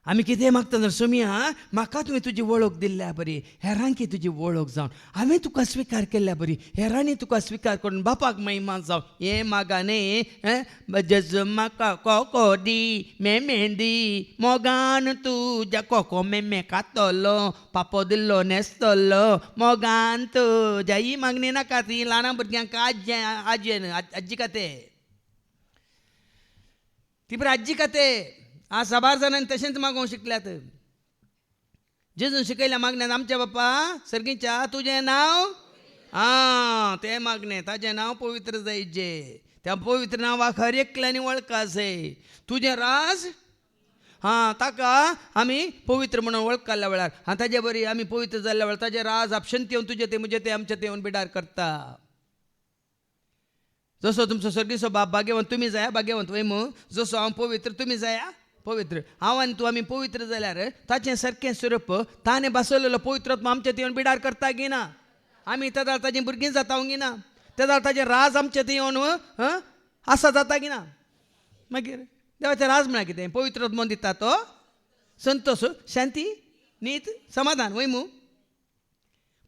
आमी कितें मागता जाल्यार सोम्या म्हाका तुवें तुजी वळख दिल्ल्या बरी हेरांकी तुजी वळख जावन हांवें तुका स्विकार केल्ल्या बरी हेरांनी तुका स्विकार करून बापाक महिमा जावं हें मागाने जेजू म्हाका कोको दी मेमेंदी मोगान तुज्या कोको मेमे खातलो पापो दिल्लो नेस्तलो मोगान तुज्या ही मागणी नाका ती ल्हान भुरग्यांक आजी खाते ती बरी आजी खाते. आज 10 जाणांनी तशेंच मागोवंक शिकल्यात. जेजून शिकयल्या मागण्यात आमच्या बापा सर्गीच्या तुजें नांव तें मागणें ताजें नांव पवित्र जायचे. त्या पवित्र नांवाक हर एकल्यानी वळखा जाय. तुजें राज ताका आमी पवित्र म्हणून वळख काडल्या वेळार ताजे बरी आमी पवित्र जाल्ल्या वेळार ताजें राज आपशंत येवन तुजें ते म्हजें तें आमचें ते येवन बिडार करता. जसो तुमचो सर्गीचो बाप भाग्यवंत तुमी जाया भाग्यवंत वय मू जसो हांव पवित्र तुमी जाया पवित्र हांव आनी तूं आमी पवित्र जाल्यार ताचें सारकें स्वरूप ताणें बसयलेलो पवित्रत्व आमचें येवन बिडार करता गिना. आमी तेदार ताचीं भुरगीं जाता गिना. तेदार ताचें राज आमचें थंय येवन आसा जाता गिना. मागीर देवाचें राज म्हळ्यार कितें? पवित्रत्व दिता तो संतोश शांती नीत समाधान वय मू.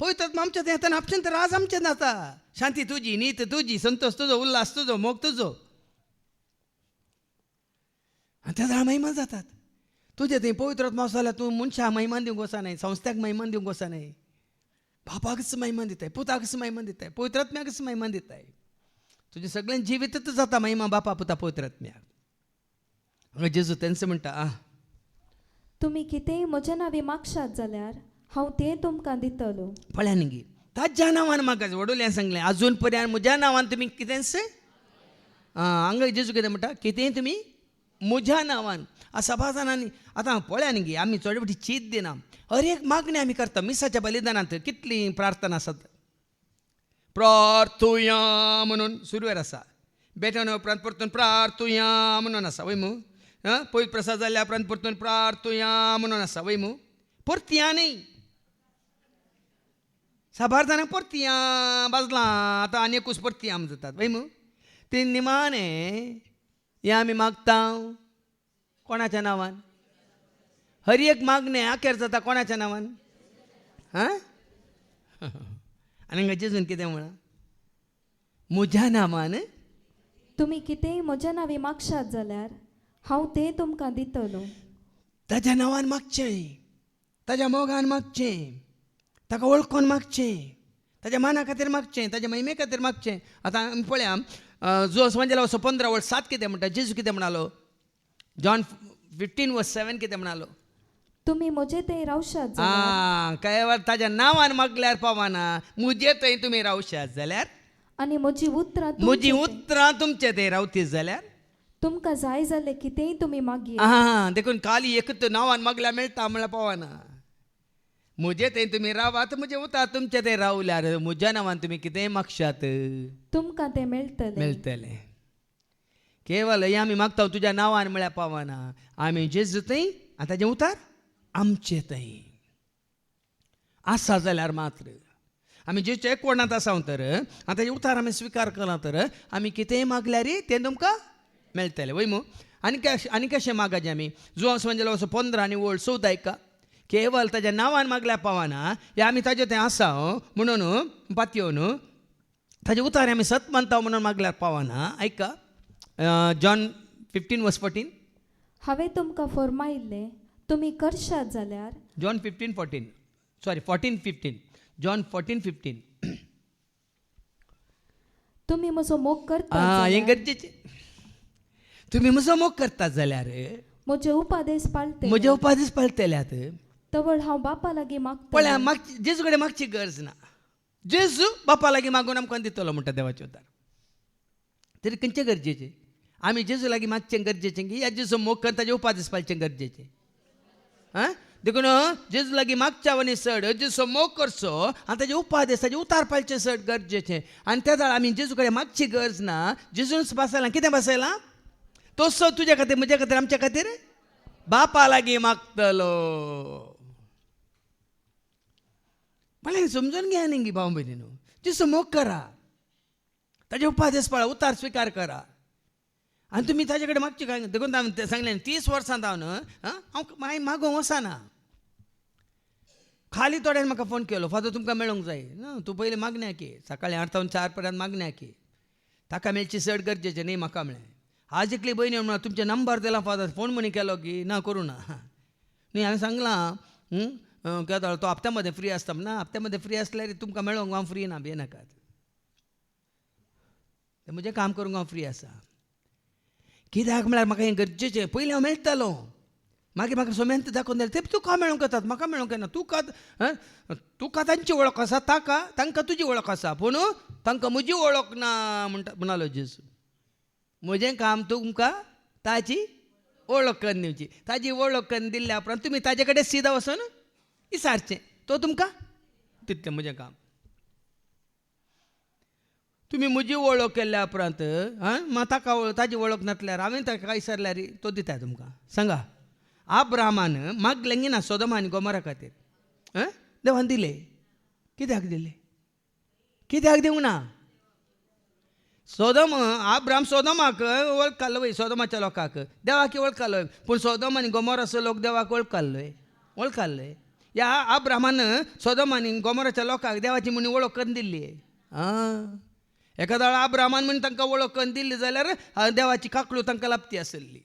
पवित्रत्व आमचें थंय येताना आपशें राज आमचें जाता. शांती तुजी नीत तुजी संतोष तुजो उल्हास तुजो मोग तुजो त्या महिमान जातात. तुजें थंय पवित्रत्व आसा जाल्यार तूं मनशाक महिमान दिवंक वचना संस्थाक महिमान दिवंक वचना. बापाकच महिमान दिताय पुताकच महिमान दिताय पवित्रात्म्याकच महिमान दिताय. तुजें सगळें जिवीतच जाता महिमा बापा पुता पवित्रात्म्याक. हांगा जेजू तेंच म्हणटा तुमी कितेंय म्हज्या नांवी मागशात जाल्यार हांव तें तुमकां दितलो. पळया न्ही ताज्या नांवान म्हाका वडोवल्यान सांगलें आजून पर्यंत म्हज्या नांवान तुमी कितेंच हांगा जेजू कितें म्हणटा कितेंय तुमी म्हज्या नांवान सभा जाणांनी आतां पळया न्ही गे आमी चोडे फावटी चीत दिना हर एक मागणी आमी करता मिसाच्या बलिदानांत कितली प्रार्थना आसात प्रार्थुया म्हणून सुरवेर आसा बेटन उपरांत परतून प्रार्थुया म्हणून आसा वय मू पयलो प्रसाद जाल्या उपरांत परतून प्रार्थुया म्हणून आसा वय मू परतिया न्ही साबार जाणां परतिया बाजलां आतां आनी एकूच परतिया आमी जातात वय मू ते निमाणे हें आमी मागता कोणाच्या नांवान हर एक मागणे आखेर जाता कोणाच्या नांवान आनी जेजून कितें म्हणा म्हज्या नांवान तुमी कितेंय म्हज्या नांवी मागशात जाल्यार हांव तें तुमकां दितलो ताच्या नांवान मागचें ताच्या मोगान मागचें ताका वळखून मागचें ताच्या माना खातीर मागचें ताच्या महिमे खातीर मागचें आतां आमी पळया जो म्हणजे असो 15 वर्स 7 कितें म्हणटा जेजू कितें म्हणालो जॉन 15:7 कितें म्हणालो तुमी म्हजे थंय रावशात जाल्यार काय वर ताच्या नांवान मागल्यार पावना म्हजे थंय तुमी रावशात जाल्यार आनी म्हजी उतरां तुमचे थंय रावती जाल्यार तुमकां जाय जालें कितेंय तुमी मागी देखून खाली एकच नांवान मागल्यार मेळटा म्हळ्यार पावना म्हजे थंय तुमी रावात म्हजे उतार तुमचे थंय रावल्यार म्हज्या नांवान तुमी कितेंय मागशात तुमकां तें मेळटलें केवळ हे आमी मागता तुज्या नांवान म्हळ्यार पावना आमी जेजू थंय आनी ताजें उतार आमचे थंय आसा जाल्यार मात्र आमी जेजूच्या कोणांत आसा तर आनी ताजे उतार आमी स्विकार केला तर आमी कितेंय मागल्यार तें तुमकां मेळटलें वय मू आनी कशें मागचें आमी जो असो म्हणजे असो 15 आनी 14 आयका केवळ ताच्या नांवान मागल्यार पावना हे आमी ताजे थंय आसा म्हणून पातयेवन ताजे उतार आमी सत मानता म्हणून मागल्यार पावना आयका जॉन 15:14 हांवें तुमकां फर्मायिल्लें तुमी करशात जाल्यार जॉन 14:15 जॉन 14:15 तुमी म्हजो मोग करता हें गरजेचें तुमी म्हजो मोग करतात जाल्यार म्हजे उपादेश पाळटल्यात तवळ हांव बापा लागीं मागता पळया जेजू कडेन मागची गरज ना जेजू बापा लागीं मागून आमकां दितलो म्हणटा देवाचे उतार तरी खंयचें गरजेचें आमी जेजू लागीं मागचें गरजेचें की या जेजू मोग करता ताजें उपादेश पाळचें गरजेचें देखून जेजू लागीं मागच्या वनी चड जेजू मोग करचो आनी ताजे उपादेश ताजे उतार पाळचें चड गरजेचें आनी त्या जाळ आमी जेजू कडेन मागची गरज ना जेजून बसयलां कितें बसयलां तोच तुज्या खातीर म्हज्या खातीर आमच्या खातीर बापा लागीं मागतलो म्हळ्यार समजून घ्या न्ही भाव भयणीनो जेजू मोग करा ताजे उपादेश पाळा उतार स्विकार करा आनी तुमी ताजे कडेन मागचे काय देखून हांवें सांगलें 30 वर्सां जावन हांव मागोंक वचना खाली थोड्यान म्हाका फोन केलो फादर तुमकां मेळोंक जाय ना तूं पयलीं मागण्या की सकाळीं 8 सावन 4 पर्यंत मागण्या की ताका मेळची चड गरजेचें न्ही म्हाका म्हळें आज एकली भयणी म्हणून तुमचे नंबर दिला फादर फोन म्हणी केलो की ना करूं ना न्ही हांवें सांगलां केदो तो हप्त्यामध्ये फ्री आसता ना हप्त्यामध्ये फ्री आसल्यार तुमकां मेळोंक हांव फ्री ना भिनाकात म्हजें काम करूंक हांव फ्री आसा कित्याक म्हळ्यार म्हाका हें गरजेचें पयलीं हांव मेळटालो मागीर म्हाका सोमेंत दाखोवन दिलें ते तुका मेळोंक येतात म्हाका मेळोंक येना तुका तांची वळख आसा तांकां तुजी वळख आसा पूण तांकां म्हजी वळख ना म्हणालो जेजू म्हजें काम तुमकां ताची वळख करून दिवची ताजी वळख करून दिल्ल्या उपरांत तुमी ताजे कडेन सिदा वचून विचारचें तो तुमकां तितलें म्हजें काम तुमी म्हजी वळख केल्ल्या उपरांत ताका ताजी वळख नासल्यार हांवें ताका विचारल्यार तो दिता तुमकां सांगा आब्रामान मागलें गी ना सोदोम आनी गोमोरा खातीर देवान दिले कित्याक दिले कित्याक दिवंक ना आब्राम सोदोमाक वळखलो सोदोमाच्या लोकांक देवाक वळखलो पूण सोदोम आनी गोमोराचो लोक देवाक वळखले ह्या आब्रामान सोदोम आनी गोमोराच्या लोकांक देवाची म्हणी वळख करून दिल्ली एखादा आब्रामान म्हण तांकां वळख करून दिल्ली जाल्यार देवाची काकळू तांकां लाभती आसली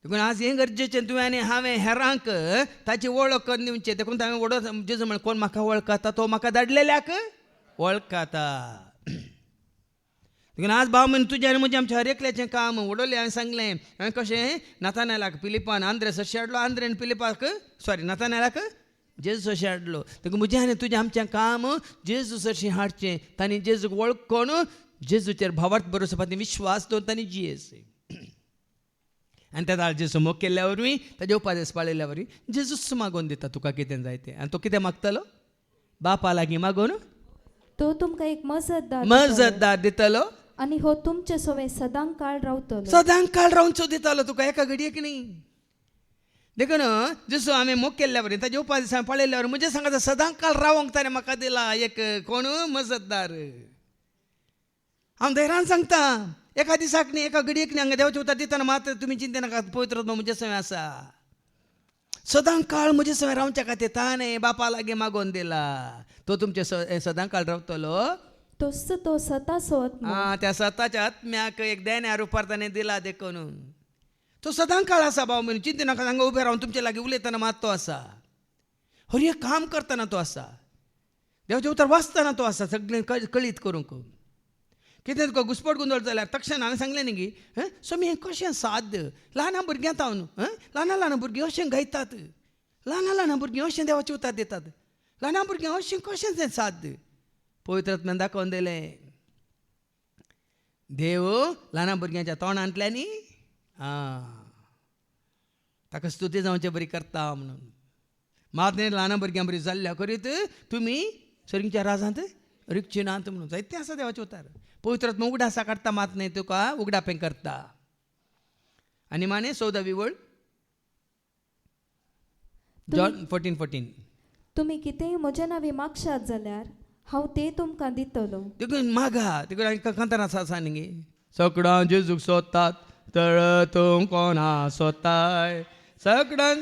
देखून आज हें गरजेचें तुवें आनी हांवें हेरांक ताची वळख करून दिवचें देखून हांवें वडो जेजू म्हण कोण म्हाका वळखता तो म्हाका धाडलेल्याक वळखता देखून आज भाव म्हण तुजें आनी म्हजें आमचें हर एकल्याचें काम वडोलें हांवें सांगलें हांवें कशें नातानेलाक पिलिपान आंद्रेस अशें हाडलो आंद्रेन पिलिपाक नातानेलाक जेजू अशें हाडलो देखून म्हजें आनी तुजें आमचें काम जेजू अशें हाडचें तांणी जेजूक वळखून जेजूचेर भावार्थ बरोवपाची विश्वास दवरता आनी जियेस. आनी त्या दाळ जेजू मोग केल्ल्या वरवीं ताजे उपादेश पाळिल्ल्या वरवीं जेजूच मागोवन दिता तुका कितें जाय तें. आनी तो कितें मागतलो? बापा लागीं मागून तो तुमकां एक मजतदार दितलो. मजतदार दितलो. आनी हो तुमचे सोवे सदां काळ रावतलो. सदां काळ रावचो दितालो तुका, एका घडयेक न्ही. देखून जसो हांवें मोग केल्ल्या वरवीं ताजे उपादेश पाळिल्ल्या वरवीं म्हणजे सांगात सदां काळ रावंक ताणें म्हाका दिला एक कोण मजतदार. हांव धैर्यान सांगता, एका दिसाक न्ही एका घडयेक न्ही हांगा देवाचे उतर दितना मात्र तुमी चिंते नाका, पवित्र आत्मा म्हजे सवे आसा. सदां काळ म्हजे सवे रावच्या खातीर ताणें बापा लागीं मागोवन दिला. तो तुमचे सदां काळ रावतलो. तोच तो सताचो आत्मा. त्या सताच्या आत्म्याक एक देण्या रुपार ताणें दिला देखून तो सदां काळ आसा. भाव म्हणून चिंते नाका, हांगा उबे रावन तुमचे लागीं उलयतना मात तो आसा. हर एक काम करतना तो आसा. देवाचें उतर वाचतना तो आसा. सगळें कळीत करूंक कितें तुका घुसपट गोंदळ जाल्यार तक्षण हांवें सांगलें न्ही गी स्वामी हें कशें साद्य. ल्हान भुरग्यांत हांव न्हू, ल्हान भुरगीं अशें गायतात, ल्हान भुरगीं अशें देवाचें उतर दितात, ल्हान भुरगीं अशें कशें तें साद्य. पवित्र आत्म्यान दाखोवन दिलें. देव ल्हान भुरग्यांच्या तोंडांतल्यानी ताका स्तुती जावचें बरी करता म्हणून. मात ल्हान भुरग्यां बरी जाल्ल्या करीत तुमी सर्गीच्या राजांत रिक्षिणांत म्हणून जायतें आसा देवाचें उतर. पवित्र आत्मा उगडासा काडटा मात न्ही तुका उगडापें करता. आनी माने 14वी वळ जॉन 14:14. तुमी कितेंय म्हजे नांवी मागशात जाल्यार हांव तें तुमकां दितलो. देखून मागा. देखून हांवें कांतार आसा न्ही सगळां जेजूक सोदतात तर तूं कोणा सोदताय. सगळ्यां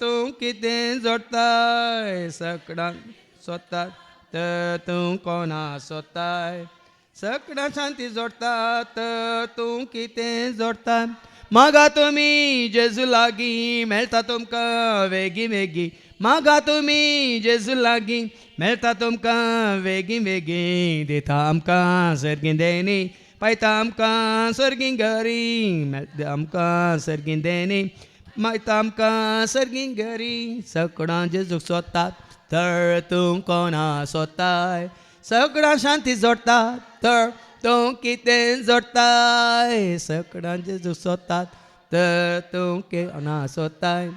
तूं कितें जोडताय. सगळ्यां सोदतात तर तूं कोणा सोदताय. सगळ्यां शांती जोडतात तर तूं कितें जोडता. मागा तुमी जेजू लागीं मेळटा तुमकां वेगी वेगी. मागा तुमी जेजू लागीं मेळटा तुमकां वेगी वेगी. दिता आमकां सर्गीं देणी पायता आमकां सर्गीं घरी. मेळटा आमकां सर्गीं देणी मायता आमकां सर्गीं घरी. सगळां जेजूक सोदतात तर तूं कोणा सोदताय. सगळां शांती जोडतात तर तूं कितें जोडताय. सगळां जेजूक सोदतात तर तूं कोणा सोदताय.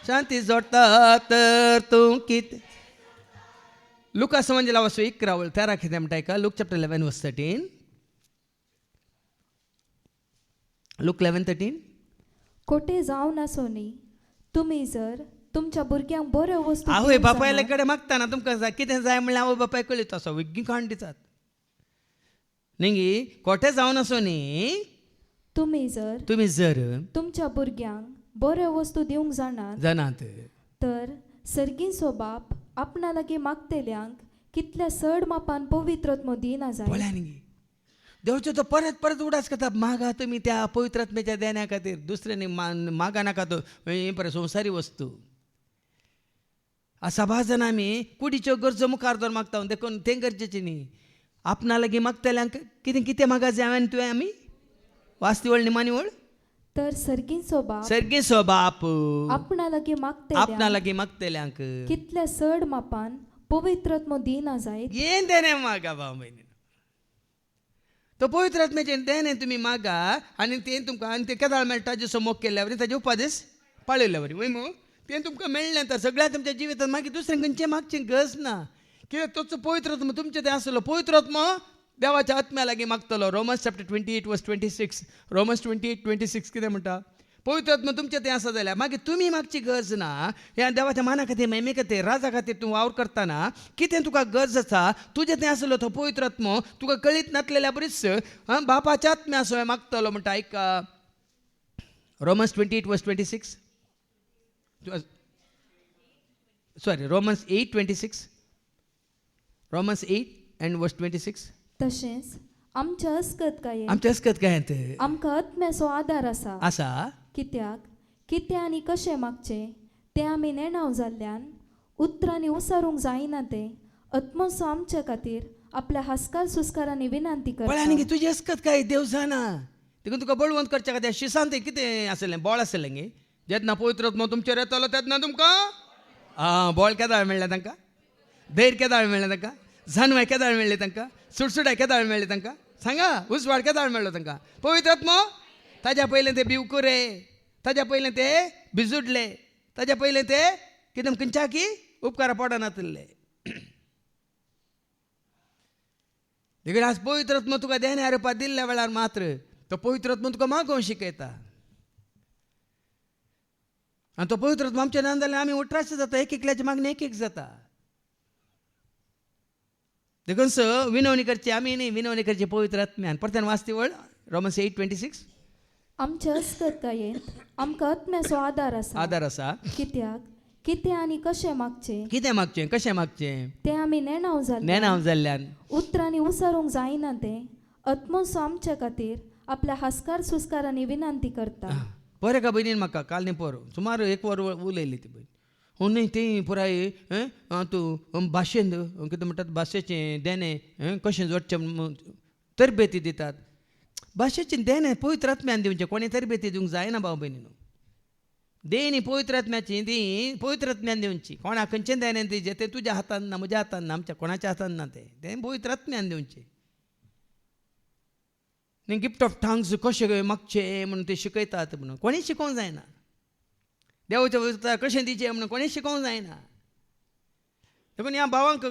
शांती जोडतात तर तूं कितें. लुका समंजला वाचो 11 वळ 13 कितें म्हणटा का. लूक चॅप्टर 11 वर्स 13. लूक 11:13. कोटे जावन आसो न्ही तुमी जर तुमच्या भुरग्यांक बऱ्यो वस्तू आवय बापायले कडेन मागतना तुमकां जाय कितें जाय म्हणल्यार आवय बापाय कळीत आसा वेगळी खाण दितात न्ही. कोटे जावन आसो न्ही तुमी जर तुमच्या भुरग्यांक बऱ्यो वस्तू दिवंक जाणात तर सर्गीचो बाप आपणा लागीं मागतेल्यांक कितल्या चड मापान पवित्र आत्मो दिना जाय. पळया न्ही देवचो तो परत परत उडास करता. मागा तुमी त्या पवित्र आत्म्याच्या देण्या खातीर. दुसऱ्यांनी मागा नाका तो हे पळय संवसारी वस्तू. सभा जाण आमी कुडीच्यो गरजो मुखार दवर मागता देखून तें गरजेचें न्ही. आपणा लागीं मागतल्यांक कितें कितें मागा जाय हांवें तुवें आमी वाचती वळ निमाणी वळ. तर सर्गीचो बाप आपणा लागीं मागतल्यांक कितल्या चड मापान पवित्र आत्मो दिना जाय. यें देणें मागा भाव भयणी. तो पवित्र आत्म्याचें देणें तुमी मागा आनी तें तुमकां आनी तें केदाळ मेळटा जसो मोग केल्ल्या वरी ताजे उपादेश पाळिल्ल्या वरी वय मो तें तुमकां मेळ्ळें तर सगळ्या तुमच्या जिवितांत मागीर दुसऱ्यां खंयचें मागचें गरज ना. कित्याक तोच पवित्र आत्मा तुमचें तें आसलो. पवित्र आत्मा देवाच्या आत्म्या लागीं मागतलो. रोमन्स चॅप्टर 28 वर्स 26. रोमन्स 28:26 कितें म्हणटा. पवित्र आत्मा तुमचें तें आसा जाल्यार मागीर तुमी मागची गरज ना. ह्या देवाच्या माना खातीर महिमे खातीर राजा खातीर तूं वावर करतना कितें तुका गरज आसा तुजें तें आसलो तो पवित्र आत्मो तुका कळीत नासलेल्या बरीच बापाच्या आत्म्या सवय मागतलो म्हणटा. ऐका रोमन्स 28 वर्स 26 sorry Romans 8:26. Romans 8 and verse 26. तशेंच आमच्या अस्कतकायेंत आमकां आत्म्याचो आदार आसा. कित्याक कितें आनी कशें मागचें तें आमी नेणाव जाल्ल्यान उतरांनी उसारूंक जायना तें आत्मोचो आमचे खातीर आपल्या हास्कार सुस्कारांनी विनंती करता. पळय तुजी अस्कतकाय देव जाणा. देखून तुका बळवंत करच्या खातीर शिसांत कितें आसलें बोळ आसलें गे जेन्ना पवित्र आत्मा तुमचेर येतलो तेन्ना तुमकां बोळ केदाळ मेळ्ळें तांकां. धैर्य केदाळ मेळ्ळें तांकां. जानवाय केदाळ मेळ्ळे तांकां, सुटसुटाय केदाळ मेळ्ळे तांकां, सांगा उसवाड केदाळ मेळ्ळो तांकां. पवित्र आत्मो ताज्या पयलें ते भिवकुरे, ताज्या पयलें ते भिजुडले, ताज्या पयलें ते कितें खंयच्या की उपकारा पडना नातले. देखीक आज पवित्र आत्मो तुका देणे हारोवपाक दिल्ल्या वेळार मात्र तो पवित्र आत्मो तुका मागोवंक शिकयता. आनी तो पवित्र आत्मो आमचे ना जाल्यार आमी उठराशे जाता, एक एकल्याची मागणी एक एक जाता. देखून विनवणी करची आमी न्ही, विनवणी करची पवित्र आत्म्यान. परत्यान वाचती वळ रोमन्स 8:26. आमच्या अस्कतायेंत आमकां आत्म्याचो आदार आसा. कित्याक कितें आनी कशें मागचें, कितें मागचें, कशें मागचें तें आमी नेणाव जाल्ल्यान उतरांनी उसारूंक जायना तें आत्मोसो आमचे खातीर आपल्या हास्कार सुस्कारांनी विनंती करता. बरें का भयणीन, म्हाका काल न्ही पर सुमार एक वर उलयली ती भयण. न्ही ती पुराय तूं भाशेंत कितें म्हणटात भाशेचें देणें कशें जोडचें तरबेती दितात. भाशेचें देणें पवित्र आत्म्यान दिवचें, कोणें तरबेती दिवंक जायना भाव भयणीनो. देणी पवित्र आत्म्याची ती पवित्र आत्म्यान दिवची. कोणाक खंयचें देणें दिवचें तें तुज्या हातान ना, म्हज्या हातान ना, आमच्या कोणाच्या हातान ना. तें पवित्र आत्म्यान दिवचें. न्ही गिफ्ट ऑफ टंग्स कशें मागचें म्हणून ते शिकयतात म्हणून कोणीय शिकोवंक जायना. देवाच्या वस्तार कशें दिचें म्हणून कोणीय शिकोवंक जायना. देखून ह्या भावांक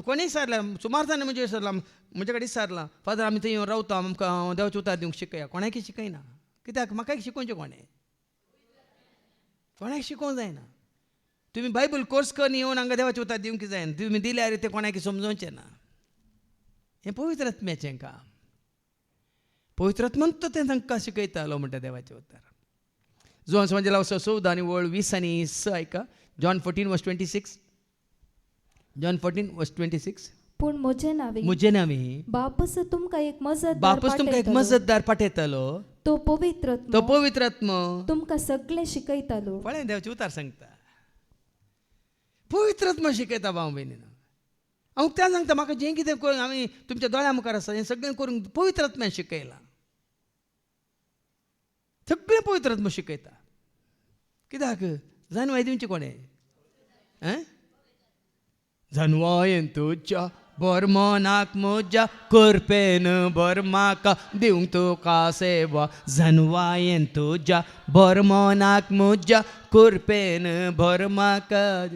कोणीय सारला, सुमार जाणां म्हणजे सरला, म्हजे कडेन सारला, फादर आमी थंय रावता, आमकां देवाचें उतार दिवंक शिकया. कोणाकय शिकयना. कित्याक म्हाका शिकोवचें कोणाक शिकोवंक जायना. तुमी बायबल कोर्स करून येवन हांगा देवाचें उतार दिवंक जायना. तुमी दिल्यार तें कोणाक समजोवचें ना. हें पवित्र आत्म्याचें काम. पवित्र आत्मान तो तें तांकां शिकयतालो म्हणटा देवाचें उतार. जॉन समजला 14:20 ऐका. जॉन 14:26. जॉन 14:26. पूण म्हजे नांवी बापूस तुमकां एक मजतदार पाठयतलो, तो पवित्र आत्मो तुमकां सगळें शिकयतलो. पळय देवाचें उतार सांगता. पवित्र आत्मा शिकयता भाव भयणीनो. हांव त्या सांगता म्हाका जें कितें करून आमी तुमच्या दोळ्या मुखार आसा हें सगळें करून पवित्र आत्म्यान शिकयलां. सगळें पवित्र आत्मा शिकयता. कित्याक जानवाय दिवची कोणें? जानवायेन तुज्या बरमनाक म्हज्या करपेन बर म्हाका दिवंक तुका सेवा. जानवायेन तुज्या बरमनाक म्हज्या करपेन बर म्हाका.